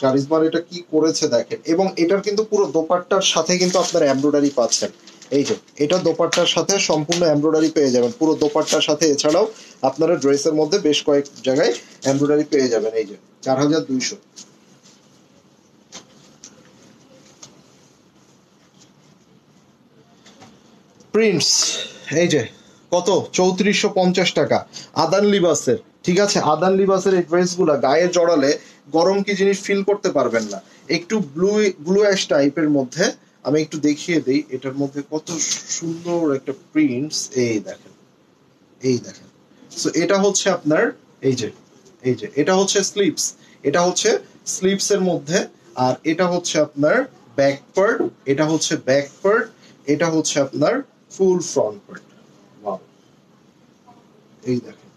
কারিজমার এটা কি করেছে দেখেন। এবং এটার কিন্তু পুরো দোপাট্টার সাথে কিন্তু আপনারা এমব্রয়ডারি পাচ্ছেন, এই যে এটা দোপাট্টার সাথে সম্পূর্ণ এমব্রয়ডারি পেয়ে যাবেন পুরো দোপাট্টার সাথে। এছাড়াও আপনারা ড্রেসের মধ্যে বেশ কয়েক জায়গায় এমব্রয়ডারি পেয়ে যাবেন, এই যে 4200। প্রিন্টস, এই যে কত 3450 টাকা, আদান লিবাসের, ঠিক আছে। আদান লিবাসের এই ড্রেসগুলা গায়ে জড়ালে গরম কি জিনিস ফিল করতে পারবেন না। একটু ব্লু অ্যাশ টাইপের মধ্যে, আমি একটু দেখিয়ে দিই এটার মধ্যে কত সুন্দর একটা প্রিন্টস, এই দেখেন, এই দেখেন। সো এটা হচ্ছে আপনার, এই যে এটা হচ্ছে স্লিভস, এটা হচ্ছে স্লিভস এর মধ্যে, আর এটা হচ্ছে আপনার ব্যাক পার্ট, এটা হচ্ছে ব্যাক পার্ট, এটা হচ্ছে আপনার ফুল ফ্রন্ট পার্ট। ওয়াও, এই দেখেন।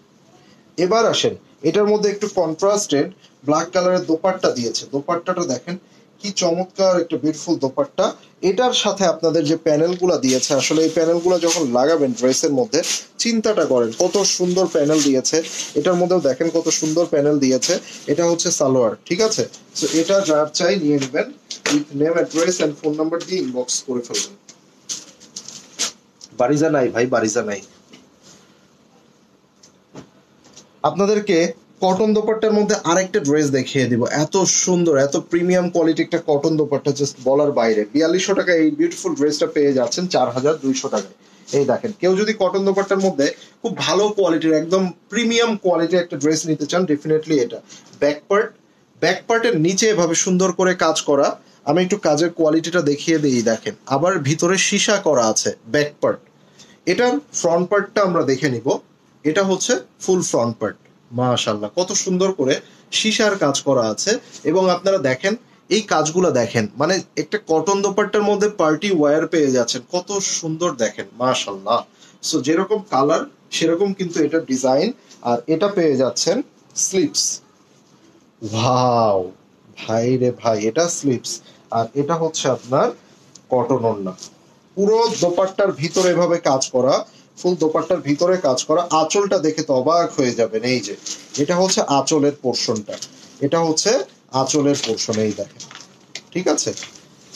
এবার আসেন, এটার মধ্যে একটু কন্ট্রাস্টেড ব্ল্যাক কালারের দোপাট্টা দিয়েছে, দোপাট্টাটা দেখেন কি চমৎকার একটা বিউটিফুল দোপাট্টা। এটার সাথে আপনাদের যে প্যানেলগুলো দিয়েছে, আসলে এই প্যানেলগুলো যখন লাগাবেন ড্রেসের মধ্যে চিন্তাটা করেন কত সুন্দর প্যানেল দিয়েছে। এটার মধ্যেও দেখেন কত সুন্দর প্যানেল দিয়েছে। এটা হচ্ছে সালোয়ার, ঠিক আছে। সো এটা যার চাই নিয়ে নেবেন, with name, address and phone number দিয়ে ইনবক্স করে ফেলবেন। বারিজা নাই ভাই, বারিজা নাই। আপনাদেরকে কটন দোপাট্টার মধ্যে আরেকটা ড্রেস দেখিয়ে দিব, এত সুন্দর এত প্রিমিয়াম কোয়ালিটি একটা কটন দোপাট্টা, জাস্ট বলার বাইরে। 4200 টাকা এই বিউটিফুল ড্রেসটা পেয়ে যাচ্ছেন 4200 টাকায়। এই দেখেন, কেউ যদি কটন দোপাট্টার মধ্যে খুব ভালো কোয়ালিটির একদম প্রিমিয়াম কোয়ালিটির একটা ড্রেস নিতে চান, ডেফিনেটলি এটা। ব্যাক পার্টের নিচে এভাবে সুন্দর করে কাজ করা, আমি একটু কাজের কোয়ালিটিটা দেখিয়ে দিই, দেখেন আবার ভিতরে সীসা করা আছে ব্যাক পার্ট। এটার ফ্রন্ট পার্টটা আমরা দেখে নিব, এটা হচ্ছে ফুল ফ্রন্ট পার্ট, মাশাআল্লাহ কত সুন্দর করে সীসার কাজ করা আছে। এবং আপনারা দেখেন এই কাজগুলো দেখেন, মানে একটা কটন দোপাট্টার মধ্যে পার্টি ওয়্যার পেয়ে যাচ্ছেন, কত সুন্দর দেখেন, মাশাআল্লাহ। সো যেরকম কালার সেরকম কিন্তু এটা ডিজাইন। আর এটা পেয়ে যাচ্ছেন স্লিপস, ওয়াও ভাই রে ভাই, এটা স্লিপস, আর এটা হচ্ছে আপনার কটন ওড়না। পুরো দোপাট্টার ভিতরে এভাবে কাজ করা, ফুল দোপাট্টার ভিতরে কাজ করা। আঁচলটা দেখে তো অবাক হয়ে যাবেন, এই যে এটা হচ্ছে আঁচলের পোর্শনটা, এটা হচ্ছে আঁচলের পোর্শন, এই দেখেন, ঠিক আছে।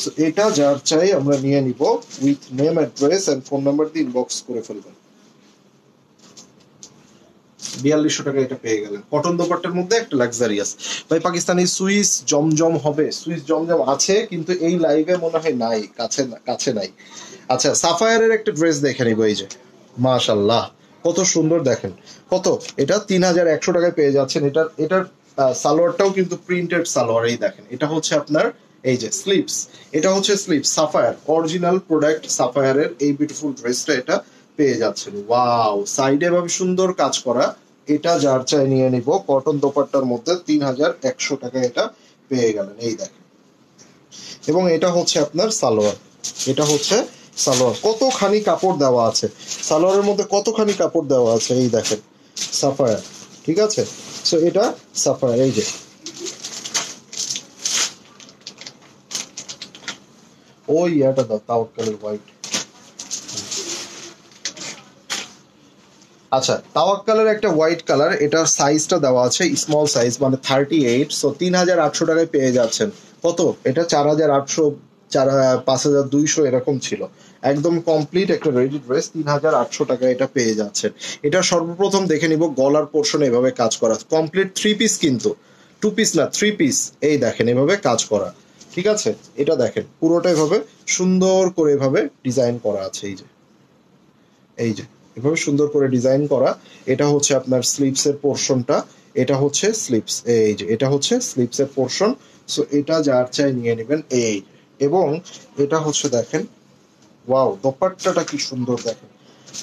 সো এটা যার চাই আমরা নিয়ে নিব, with name, address and phone number দিয়ে ইনবক্স করে ফেলবেন। 4200 টাকা এটা পেয়ে গেলেন কটন দোপাট্টার মধ্যে একটা লাক্সারিয়াস। ভাই পাকিস্তানি সুইস জমজম হবে, সুইস জমজম আছে কিন্তু এই লাইভে মনে হয় নাই, কাছে নাই। আচ্ছা সাফায়ারের একটা ড্রেস দেখে নিব, এই যে মাশাআল্লাহ কত সুন্দর দেখেন, কত এটা 3100 টাকায় পেয়ে যাচ্ছেন। এটার সালোয়ারটাও কিন্তু প্রিন্টেড সালোয়ার, এই দেখেন এটা হচ্ছে আপনার, এই যে স্লিপস, এটা হচ্ছে স্লিপস সাফায়ার, অরিজিনাল প্রোডাক্ট সাফায়ারের এই বিউটিফুল ড্রেসটা এটা পেয়ে যাচ্ছেন। ওয়াও, সাইডে ভাবে সুন্দর কাজ করা, এটা যার চাই নিয়ে নিব। কটন দোপাট্টার মধ্যে 3100 টাকায় এটা পেয়ে গেলেন, এই দেখেন। এবং এটা হচ্ছে আপনার সালোয়ার, এটা হচ্ছে সালোয়ার। কতখানি কাপড় দেওয়া আছে সালোয়ারের মধ্যে, কতখানি কাপড় দেওয়া আছে, এই দেখেন সাফায়ার, ঠিক আছে। সো এটা সাফায়ার, এই যে ওই ইয়াটা দাও, তাওয়াক্কালের হোয়াইট। আচ্ছা, তাওয়াক্কালের একটা হোয়াইট কালার, এটার সাইজটা দেওয়া আছে স্মল সাইজ, মানে 38। সো 3800 টাকায় পেয়ে যাচ্ছেন। কত এটা? 4800, 5200 এরকম ছিল। একদম কমপ্লিট একটা রেডি ড্রেস, 3800 টাকায় এটা পেয়ে যাচ্ছেন। এটা সর্বপ্রথম দেখে নিব গলার পোর্শনে এভাবে কাজ করা, কমপ্লিট 3 পিস কিন্তু, 2 পিস না 3 পিস। এই দেখেন এভাবে কাজ করা, ঠিক আছে। এটা দেখেন পুরোটা এভাবে সুন্দর করে এভাবে ডিজাইন করা আছে, এই যে এই যে এভাবে সুন্দর করে ডিজাইন করা। এটা হচ্ছে আপনার স্লিভস এর পোর্শনটা, এটা হচ্ছে স্লিভস, এই যে এটা হচ্ছে স্লিভস এর পোর্শন। সো এটা যার চাই নিয়ে নেবেন, এই। এবং এটা হচ্ছে দেখেন, ওয়াও, দোপাট্টাটা কি সুন্দর দেখেন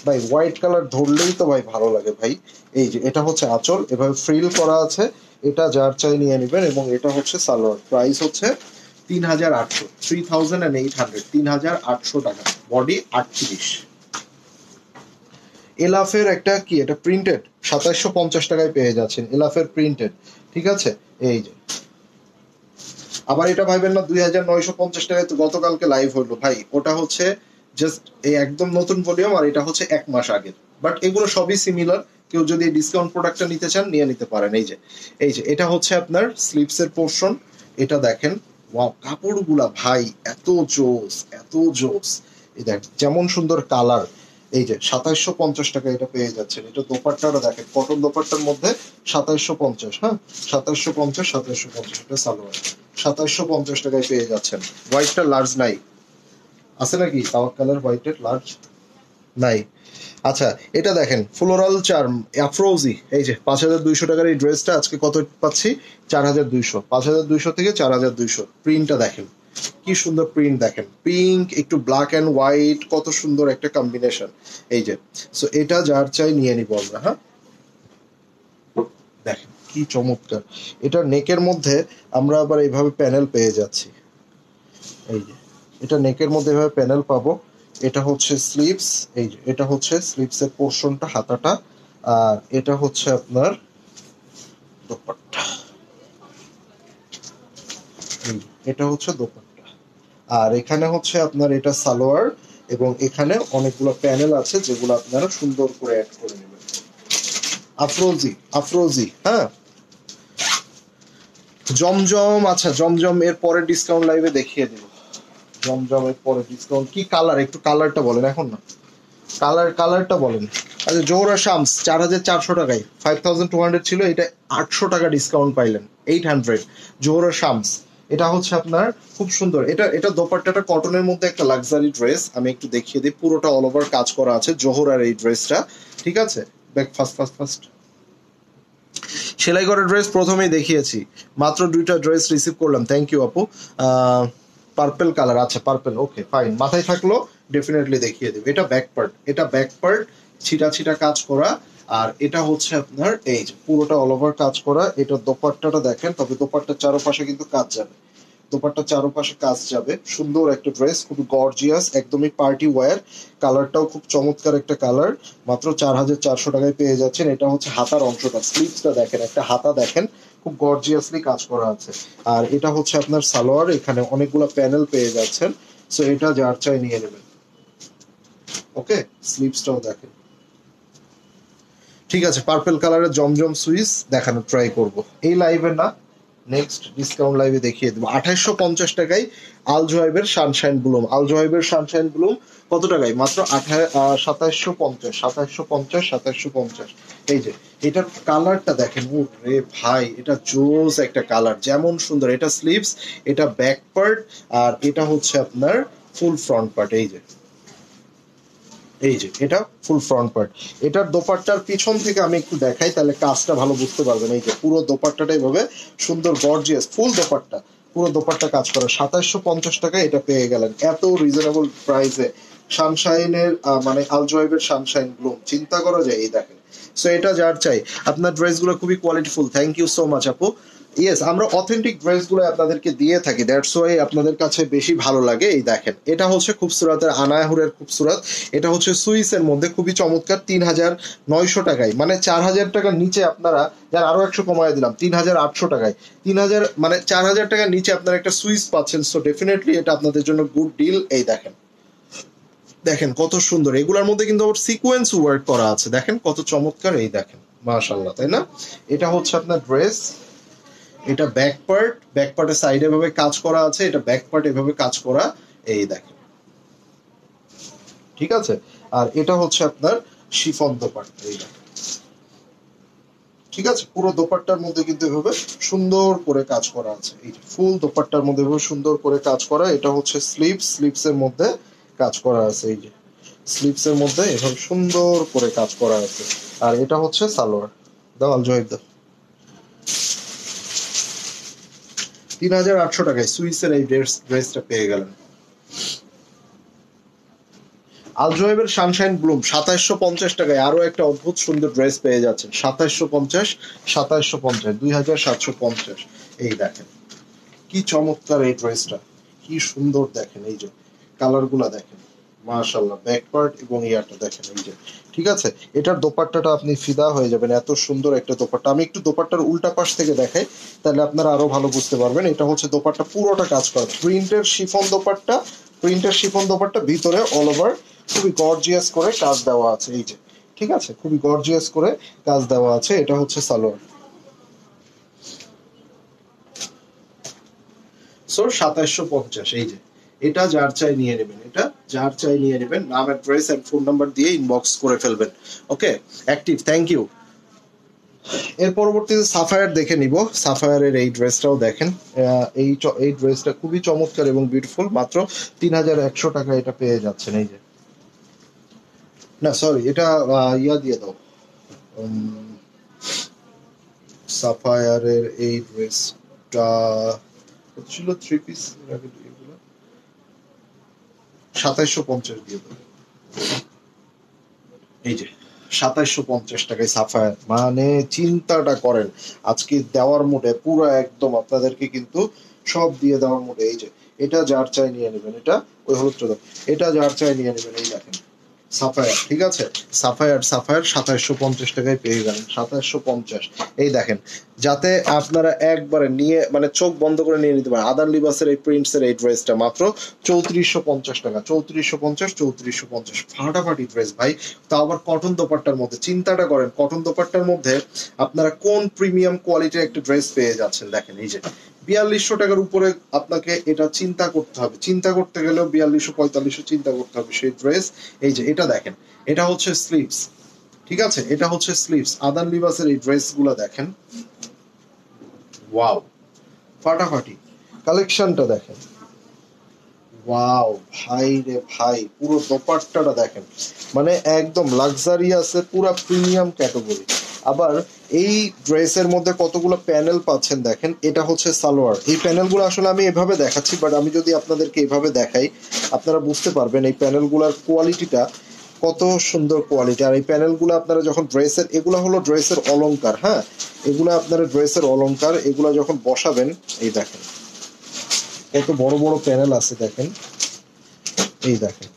ভাই, হোয়াইট কালার ধরলেই তো ভাই ভালো লাগে ভাই। এই যে এটা হচ্ছে আঁচল, এভাবে ফ্রিল করা আছে, এটা যার চাই নিয়ে নেবেন। এবং এটা হচ্ছে সালোয়ার, প্রাইস হচ্ছে 3800, 3800, 3800 টাকা, বডি 38। এলাফের একটা কি, এটা প্রিন্টেড, 2750 টাকায় পেয়ে যাচ্ছেন, এলাফের প্রিন্টেড, ঠিক আছে। এই যে আবার এটা ভাইবেন না 2950 টাকায় তো গতকালকে লাইভ হলো ভাই, ওটা হচ্ছে জাস্ট এই একদম নতুন ভলিউম, আর এটা হচ্ছে 1 মাস আগের। বাট এগুলো সবই সিমিলার, কেউ যদি ডিসকাউন্ট প্রোডাক্টটা নিতে চান নিয়ে নিতে পারেন। এই যে এটা হচ্ছে আপনার স্লিভস এর পোর্শন, এটা দেখেন। ওয়াও, কাপড়গুলা ভাই এত জোস, এত জোস। এই দেখ যেমন সুন্দর কালার। এই যে 2750 টাকা এটা পেয়ে যাচ্ছেন। এটা দোপাট্টাটা দেখেন, কটন দোপাট্টার মধ্যে 2750, হ্যাঁ 2750, 2750। এটা সালোয়ার, 2750 টাকায় পেয়ে যাচ্ছেন। হোয়াইটটা লার্জ নাই, আছে নাকি তাওয়াক্কালের হোয়াইটের লার্জ? নাই। আচ্ছা, এটা দেখেন ফ্লোরাল চার্ম আফরোজি, এই যে 5200 টাকার এই ড্রেসটা আজকে কত পাচ্ছি? 4200, 5200 থেকে 4200। প্রিন্টটা দেখেন কি সুন্দর, প্রিন্ট দেখেন, পিঙ্ক একটু ব্ল্যাক অ্যান্ড হোয়াইট, কত সুন্দর একটা কম্বিনেশন। এই যে সো এটা যার চাই নিয়ে নিব আমরা, হ্যাঁ দেখেন কি চমৎকার। এটা নেকের মধ্যে আমরা আবার এইভাবে প্যানেল পেয়ে যাচ্ছি, এই যে এটা নেকের মধ্যে এভাবে প্যানেল পাবো। এটা হচ্ছে স্লিভস, এই যে এটা হচ্ছে স্লিভস এর পোর্শনটা, হাতাটা। আর এটা হচ্ছে আপনার দোপাট্টা, এটা হচ্ছে দোপাট্টা। আর এখানে হচ্ছে আপনার এটা সালোয়ার, এবং এখানে অনেকগুলো প্যানেল আছে যেগুলো আপনারা সুন্দর করে অ্যাড করে নেবেন। আফরোজি, আফরোজি, হ্যাঁ জমজম। আচ্ছা, জমজম এর পরে ডিসকাউন্ট লাইভে দেখিয়ে দিব। জমজমের পরে ডিসকাউন্ট কি কালার, একটু কালারটা বলেন এখন না, কালারটা বলেন। আচ্ছা, জোহরা শামস 4400 টাকায়, 5200 ছিল, এটা 800 টাকা ডিসকাউন্ট পাইলেন, 800। জোহরা শামস, এটা হচ্ছে আপনার খুব সুন্দর। এটা দোপাট্টাটা কটনের মধ্যে একটা লাক্সারি ড্রেস, আমি একটু দেখিয়ে দিই। পুরোটা অল ওভার কাজ করা আছে জোহরার এই ড্রেসটা, ঠিক আছে। ব্যাক ফার্স্ট সেলাই করা ড্রেস প্রথমেই দেখিয়েছি, মাত্র 2টা ড্রেস রিসিভ করলাম। থ্যাংক ইউ আপু। পার্পেল কালার, আচ্ছা পার্পেল, ওকে ফাইন, মাথায় থাকলো, ডেফিনেটলি দেখিয়ে দেবে। এটা ব্যাক পার্ট, এটা ব্যাক পার্ট, ছিটা ছিটা কাজ করা। আর এটা হচ্ছে আপনার এই যে পুরোটা অল ওভার কাজ করা। এটা দোপাট্টাটা দেখেন, তবে দোপাট্টার চারপাশে কিন্তু কাজ যাবে, দোপাট্টার চারপাশে কাজ যাবে। সুন্দর একটা ড্রেস, খুব গর্জিয়াস, একদমই পার্টি ওয়্যার। কালারটাও খুব চমৎকার একটা কালার, মাত্র 4400 টাকায় পেয়ে যাচ্ছেন। এটা হচ্ছে হাতার অংশটা, স্লিভসটা দেখেন, একটা হাতা দেখেন, খুব গর্জিয়াসলি কাজ করা আছে। আর এটা হচ্ছে আপনার সালোয়ার, এখানে অনেকগুলো প্যানেল পেয়ে যাচ্ছেন। সো এটা যার চাই নিয়ে নেবেন। ওকে, স্লিভসটাও দেখেন, ঠিক আছে। পার্পল কালারের জমজম সুইস দেখানো ট্রাই করব এই লাইভে না, নেক্সট ডিসকাউন্ট লাইভে দেখিয়ে দেবো। 2850 টাকায় আল জোহাইবের সানশাইন ব্লুম, আল জোহাইবের সানশাইন ব্লুম কত টাকায়? মাত্র 2750, 2750, 2750। এই যে এটার কালারটা দেখেন, ও রে ভাই, এটা জোস একটা কালার, যেমন সুন্দর। এটা স্লিভস, এটা ব্যাক পার্ট, আর এটা হচ্ছে আপনার ফুল ফ্রন্ট পার্ট। এই যে এটা ফুল ফ্রন্ট পার্ট। এটার দোপাট্টার পিছন থেকে আমি একটু দেখাই, তাহলে কাজটা ভালো বুঝতে পারবেন। এই যে পুরো দোপাট্টাটা এইভাবে সুন্দর গর্জিয়াস ফুল দোপাট্টা, পুরো দোপাট্টা কাজ করা। 2750 টাকায় এটা পেয়ে গেলেন, এত রিজনেবল প্রাইসে সানশাইনের মানে আলজয়েবের সানশাইন ব্লুম, চিন্তা করা যায়। এই দেখেন, সো এটা যার চাই। আপনার ড্রেসগুলো খুবই কোয়ালিটিফুল, থ্যাংক ইউ সো মাচ আপু। ইয়েস, আমরা অথেন্টিক ড্রেসগুলো আপনাদেরকে দিয়ে থাকি, দ্যাটস ওয়াই আপনাদের কাছে বেশি ভালো লাগে। এই দেখেন, এটা হচ্ছে খুবসুরাতের আনায়াহুরের খুবসুরাত, এটা হচ্ছে সুইসের মধ্যে খুবই চমৎকার, 3,900 টাকায়, মানে 4,000 টাকার নিচে আপনারা, যার আরো 100 কমায় দিলাম, 3,800 টাকায়, 3,000 মানে 4,000 টাকার নিচে আপনারা একটা সুইস পাচ্ছেন। সো ডেফিনেটলি এটা আপনাদের জন্য গুড ডিল। এই দেখেন, দেখেন কত সুন্দর, এগুলোর মধ্যে কিন্তু আবার সিকোয়েন্স ওয়ার্ক করা আছে, দেখেন কত চমৎকার। এই দেখেন, মাশাআল্লাহ, তাই না? এটা হচ্ছে আপনার ড্রেস, এটা ব্যাক পার্ট, ব্যাক পার্টের সাইডে এভাবে কাজ করা আছে, এটা ব্যাক পার্ট এভাবে কাজ করা। এই দেখেন, ঠিক আছে। আর এটা হচ্ছে আপনার শিফন দোপাট্টা, এই দেখেন, ঠিক আছে। পুরো দোপাট্টার মধ্যে কিন্তু এভাবে সুন্দর করে কাজ করা আছে, এই যে ফুল দোপাট্টার মধ্যে এভাবে সুন্দর করে কাজ করা। এটা হচ্ছে স্লিভস, স্লিভসের মধ্যে কাজ করা আছে, এই যে স্লিভসের মধ্যে এভাবে সুন্দর করে কাজ করা আছে। আর এটা হচ্ছে সালোয়ার। দাও আল জহির দাও। 3,800 টাকায় সুইসের এই ড্রেসটা পেয়ে গেলেন। আলজোয়েবের সানশাইন ব্লুম 2,750 টাকায় আরো একটা অদ্ভুত সুন্দর ড্রেস পেয়ে যাচ্ছেন। 2,750, 2,750, 2,750। এই দেখেন কি চমৎকার এই ড্রেসটা, কি সুন্দর দেখেন, এই যে কালার গুলা দেখেন, মাশাআল্লাহ। ব্যাক পার্ট এবং ইয়ারটা দেখেন, এই যে, ঠিক আছে। এটার দোপাট্টাটা আপনি ফিদা হয়ে যাবেন, এত সুন্দর একটা দোপাট্টা। আমি একটু দোপাট্টার উল্টা পাশ থেকে দেখাই, তাহলে আপনারা আরো ভালো বুঝতে পারবেন। এটা হচ্ছে দোপাট্টা, পুরোটা কাজ করা, প্রিন্টের শিফন দোপাট্টা, প্রিন্টের শিফন দোপাট্টা, ভিতরে অল ওভার খুবই গর্জিয়াস করে কাজ দেওয়া আছে, এই যে, ঠিক আছে, খুবই গর্জিয়াস করে কাজ দেওয়া আছে। এটা হচ্ছে সালোয়ার। সো 2,750, এই যে, এটা যার চাই নিয়ে নেবেন, এটা যার চাই নিয়ে নেবেন, নাম অ্যাড্রেস এন্ড ফোন নাম্বার দিয়ে ইনবক্স করে ফেলবেন। ওকে, অ্যাক্টিভ, থ্যাংক ইউ। এর পরবর্তীতে সাফায়ার দেখে নিব। সাফায়ারের এই ড্রেসটাও দেখেন, এই ড্রেসটা খুবই চমৎকার এবং বিউটিফুল, মাত্র 3,100 টাকা এটা পেয়ে যাচ্ছেন। এই যে, না সরি, এটা ইয়া দিয়ে দাও, সাফায়ারের এই ড্রেসটা ছিল 3 পিস, 2,750 দিয়ে দাও। এই যে 2,750 টাকায় সাফায়ার, মানে চিন্তাটা করেন, আজকে দেওয়ার মুডে পুরো একদম আপনাদেরকে কিন্তু সব দিয়ে দেওয়ার মুডে। এই যে, এটা যার চাই নিয়ে নেবেন, এটা ওই হলুদটা দাও, এটা যার চাই নিয়ে নেবেন। এই দেখেন সাফায়ার, ঠিক আছে, সাফায়ার, সাফায়ার 2,750 টাকায় পেয়ে গেলেন, 2,750। এই দেখেন, যাতে আপনারা একবারে নিয়ে মানে চোখ বন্ধ করে নিয়ে নিতে পারেন। আদান লিবাসের এই প্রিন্টসের এই ড্রেসটা মাত্র 3,450 টাকা, 3,450, 3,450, ফাটাফাটি ড্রেস ভাই। তা আবার কটন দোপাট্টার মধ্যে, চিন্তাটা করেন, কটন দোপাট্টার মধ্যে আপনারা কোন প্রিমিয়াম কোয়ালিটির একটা ড্রেস পেয়ে যাচ্ছেন। দেখেন, এই যে 4,200 টাকার উপরে আপনাকে এটা চিন্তা করতে হবে, চিন্তা করতে গেলেও 4,200, 4,500 চিন্তা করতে হবে সেই ড্রেস। এই যে এটা দেখেন, এটা হচ্ছে স্লিভস, ঠিক আছে, এটা হচ্ছে স্লিভস। আদান লিবাসের এই ড্রেস গুলো দেখেন, ওয়াও, ফাটাফাটি কালেকশনটা দেখেন, ওয়াও ভাই রে ভাই, পুরো দোপাট্টাটা দেখেন, মানে একদম লাক্সারিয়াসের পুরো প্রিমিয়াম ক্যাটাগরি। আবার এই ড্রেসের মধ্যে কতগুলো প্যানেল পাচ্ছেন দেখেন, এটা হচ্ছে সালোয়ার। এই প্যানেলগুলো আসলে আমি এভাবে দেখাচ্ছি, বাট আমি যদি আপনাদেরকে এভাবে দেখাই আপনারা বুঝতে পারবেন এই প্যানেলগুলোর কোয়ালিটিটা কত সুন্দর কোয়ালিটি। আর এই প্যানেলগুলো আপনারা যখন ড্রেসের, এগুলো হলো ড্রেসের অলংকার, হ্যাঁ, এগুলো আপনারা ড্রেসের অলংকার, এগুলো যখন বসাবেন, এই দেখেন কত বড় বড় প্যানেল আছে দেখেন, এই দেখেন,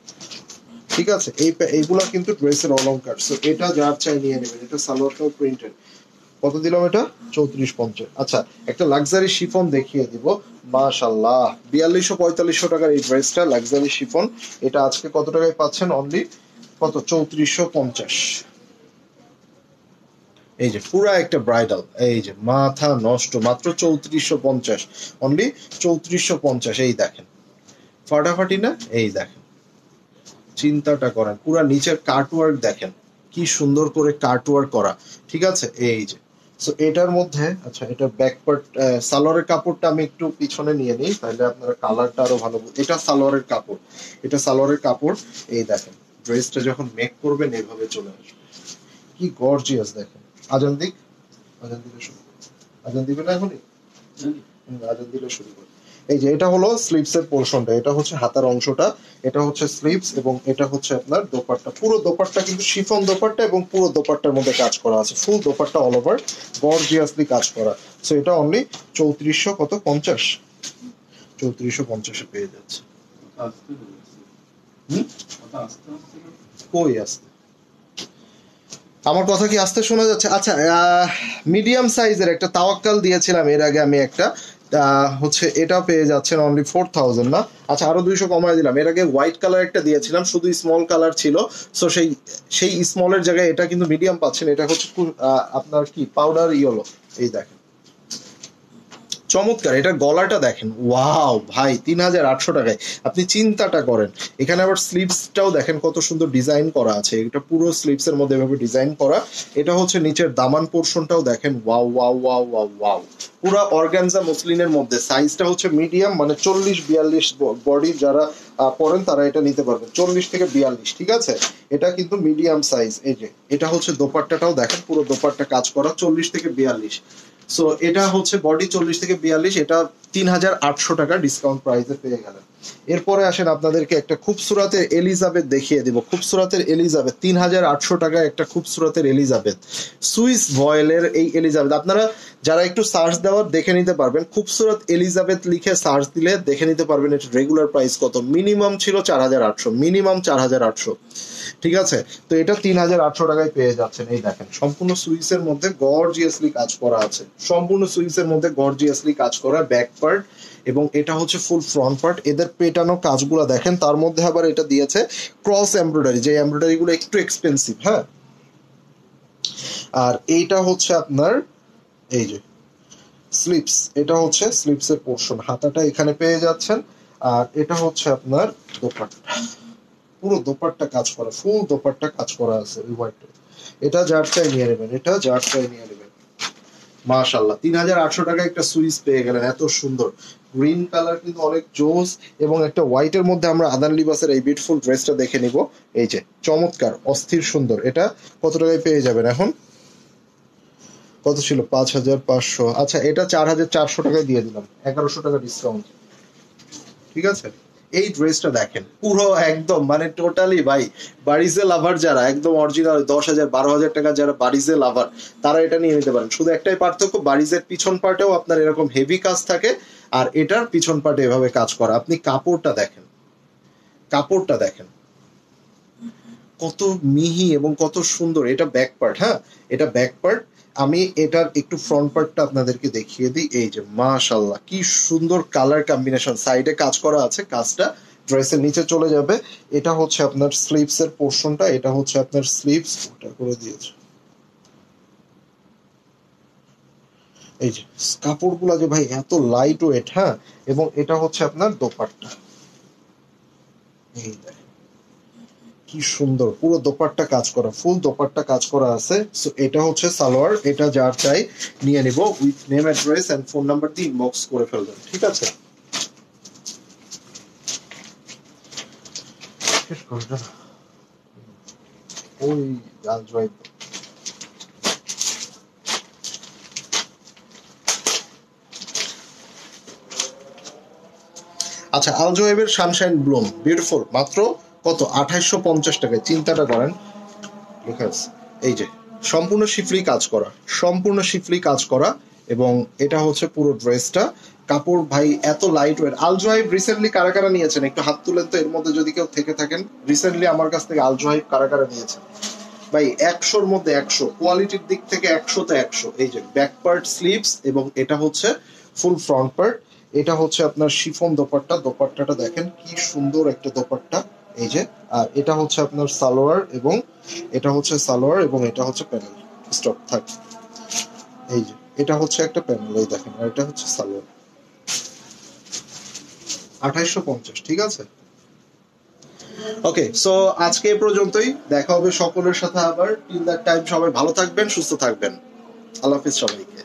ঠিক আছে। এইগুলা কিন্তু ড্রেসের অলংকার। সো এটা যার চাই নিয়ে নেবেন। এটা সালোয়ারটাও প্রিন্টেড। কত দিলাম এটা? 3450। আচ্ছা, একটা লাক্সারি শিফন দেখিয়ে দিব, মাশাআল্লাহ, 4,200, 4,500 টাকার এই ড্রেসটা লাক্সারি শিফন। এটা আজকে কত টাকায় পাচ্ছেন? অনলি কত? 3450। এই যে পুরা একটা ব্রাইডাল, এই যে মাথা নষ্ট, মাত্র 3450, অনলি 3450। এই দেখেন ফাটাফাটি না? এই দেখেন, চিন্তাটা করেন, পুরা নিচের কাটওয়ার্ক দেখেন কি সুন্দর করে কাটওয়ার্ক করা, ঠিক আছে। এই যে, সো এটার মধ্যে, আচ্ছা, এটা ব্যাক পার্ট, সালোয়ারের কাপড়টা আমি একটু পিছনে নিয়ে নিই, তাহলে আপনারা কালারটা আরো ভালো। এটা সালোয়ারের কাপড়, এটা সালোয়ারের কাপড়। এই দেখেন, ড্রেসটা যখন মেক করবেন এভাবে চলে আসবে, কি গর্জিয়াস দেখেন। আজান দিক, আজান দিলে শুরু করুন। আজান দিবে না এখনই? আজান দিলে শুরু করুন। এই যে এটা হলো স্লিভস এর পোর্শনটা, এটা হচ্ছে হাতার অংশটা, এটা হচ্ছে স্লিভস এবং এটা হচ্ছে আপনার দোপাট্টা। পুরো দোপাট্টা কিন্তু শিফন দোপাট্টা এবং পুরো দোপাট্টার মধ্যে কাজ করা আছে, ফুল দোপাট্টা অল ওভার গর্জিয়াসলি কাজ করা। সো এটা অনলি 3450 3450 পেয়ে যাচ্ছে। কই আসতে আমার কথা কি আস্তে শোনা যাচ্ছে? আচ্ছা, মিডিয়াম সাইজের একটা তাওয়াক্কাল দিয়েছিলাম এর আগে আমি একটা, হচ্ছে এটা পেয়ে যাচ্ছেন অনলি 4000 না। আচ্ছা আরো 200 কমায় দিলাম। এর আগে হোয়াইট কালার একটা দিয়েছিলাম, শুধু স্মল কালার ছিল, সো সেই স্মলের জায়গায় এটা কিন্তু মিডিয়াম পাচ্ছেন। এটা হচ্ছে আপনার কি পাউডার ইয়েলো, এই দেখেন চমৎকার। এটা গলাটা দেখেন, ওয়াও ভাই 3800 টাকায় আপনি চিন্তাটা করেন। এখানে আবার স্লিভসটাও দেখেন কত সুন্দর ডিজাইন করা আছে, এটা পুরো স্লিভস এর মধ্যে এভাবে ডিজাইন করা। এটা হচ্ছে নিচের দামান পোর্শনটাও দেখেন, wow wow wow wow wow, পুরো অর্গানজা মসলিনের মধ্যে। সাইজটা হচ্ছে মিডিয়াম, মানে 40-42 বডি যারা পরেন তারা এটা নিতে পারবেন, 40 থেকে 42, ঠিক আছে? এটা কিন্তু মিডিয়াম সাইজ। এই যে এটা হচ্ছে দোপাট্টাটাও দেখেন, পুরো দোপাট্টা কাজ করা, 40 থেকে 42। সো এটা হচ্ছে বডি 40 থেকে 42, এটা 3800 টাকা ডিসকাউন্ট প্রাইসে পেয়ে গেলেন। এরপরে আসেন আপনাদেরকে একটা খুবসুরাতের এলিজাবেথ দেখিয়ে দিব। খুবসুরাতের এলিজাবেথ 3800 টাকায় একটা খুবসুরাতের এলিজাবেথ, সুইস ভয়েলের এই এলিজাবেথ। আপনারা যারা একটু সার্চ দেওয়ার দেখে নিতে পারবেন, খুবসুরত এলিজাবেথ লিখে সার্চ দিলে দেখে নিতে পারবেন এটা রেগুলার প্রাইস কত। মিনিমাম ছিল 4800, মিনিমাম 4800, ঠিক আছে? তো এটা 3800 টাকায় পেয়ে যাচ্ছেন। এই দেখেন সম্পূর্ণ সুইসের মধ্যে গর্জিয়াসলি কাজ করা আছে, সম্পূর্ণ সুইসের মধ্যে গর্জিয়াসলি কাজ করা ব্যাক পার্ট এবং এটা হচ্ছে ফুল ফ্রন্ট পার্ট। এদের পেটানো কাজগুলো দেখেন, তার মধ্যে আবার এটা দিয়েছে ক্রস এমব্রয়ডারি, যে এমব্রয়ডারি গুলো একটু এক্সপেন্সিভ, হ্যাঁ। আর এইটা হচ্ছে আপনার এই যে স্লিপস, এটা হচ্ছে স্লিপসের পোর্শন, হাতাটা এখানে পেয়ে যাচ্ছেন। আর এটা হচ্ছে আপনার দোপাট্টা, পুরো দোপাট্টা কাজ করা, ফুল দোপাট্টা কাজ করা আছে ওই হোয়াইটে। এটা যার চাই নিয়ে নেবেন, এটা যার চাই নিয়ে নেবেন। মাশাআল্লাহ 3800 টাকায় একটা সুইস পেয়ে গেলেন, এত সুন্দর গ্রিন কালার কিন্তু অনেক জোস। এবং একটা হোয়াইটের মধ্যে আমরা আদান লিবাসের এই বিউটিফুল ড্রেসটা দেখে নিব। এই যে চমৎকার অস্থির সুন্দর, এটা কত টাকায় পেয়ে যাবেন এখন? কত ছিল? 5500। আচ্ছা এটা 4400 টাকায় দিয়ে দিলাম, 1100 টাকা ডিসকাউন্ট, ঠিক আছে? এই ড্রেসটা দেখেন পুরো একদম মানে টোটালি ভাই, বারিজে লাভার যারা একদম অরিজিনাল 10,000 12,000 টাকা যারা বারিজে লাভার তারা এটা নিয়ে নিতে পারেন। শুধু একটাই পার্থক্য, বারিজের পিছন পার্টেও আপনার এরকম হেভি কাজ থাকে আর এটার পিছন পার্টে এভাবে কাজ করা। আপনি কাপড়টা দেখেন, কাপড়টা দেখেন কত মিহি এবং কত সুন্দর। এটা ব্যাক পার্ট, হ্যাঁ এটা ব্যাক পার্ট। আমি এটার একটু ফ্রন্ট পার্টটা আপনাদেরকে দেখিয়ে দিই। এই যে মাশাআল্লাহ কি সুন্দর কালার কম্বিনেশন, সাইডে কাজ করা আছে, কাজটা ড্রেসের নিচে চলে যাবে। এটা হচ্ছে আপনার স্লিভস এর পোর্শনটা, এটা হচ্ছে আপনার স্লিভস, ওটা করে দিয়েছে। এই যে কাপড়গুলো যে ভাই এত লাইট ওয়েট, হ্যাঁ। এবং এটা হচ্ছে আপনার দোপাট্টা, এই দেখেন কি সুন্দর, পুরো দোপাট্টা কাজ করা, ফুল দোপাট্টা কাজ করা আছে। সো এটা হচ্ছে সালোয়ার, এটা যার চাই নিয়ে নিব, with name address and phone number দিয়ে ইনবক্স করে ফেলবেন, ঠিক আছে? ওই আলজোয়াই, আচ্ছা আলজোয়েবের সানশাইন ব্লুম বিউটিফুল, মাত্র কত? 2850 টাকায়, চিন্তাটা করেন। লেখা আছে এই যে সম্পূর্ণ শিফলি কাজ করা, সম্পূর্ণ শিফলি কাজ করা। এবং এটা হচ্ছে পুরো ড্রেসটা, কাপড় ভাই এত লাইট ওয়েট। আলজোহাইব রিসেন্টলি কারা কারা নিয়েছেন একটু হাত তুলেন তো, এর মধ্যে যদি কেউ থেকে থাকেন। রিসেন্টলি আমার কাছ থেকে আলজোহাইব কারা কারা নিয়েছেন ভাই? 100-র মধ্যে 100, কোয়ালিটির দিক থেকে 100-তে 100। এই যে ব্যাক পার্ট স্লিভস এবং এটা হচ্ছে ফুল ফ্রন্ট পার্ট। এটা হচ্ছে আপনার শিফন দোপাট্টা, দোপাট্টাটা দেখেন কি সুন্দর একটা দোপাট্টা। এই যে আর এটা হচ্ছে আপনার সালোয়ার এবং এটা হচ্ছে সালোয়ার এবং এটা হচ্ছে প্যানেল, স্টপ থাক। এই যে এটা হচ্ছে একটা প্যানেল, এই দেখেন, আর এটা হচ্ছে সালোয়ার। 2850, ঠিক আছে? ওকে, সো আজকে এ পর্যন্তই, দেখা হবে সকলের সাথে আবার। টিল দ্যাট টাইম সবাই ভালো থাকবেন, সুস্থ থাকবেন। আল্লাহ হাফিজ সবাইকে।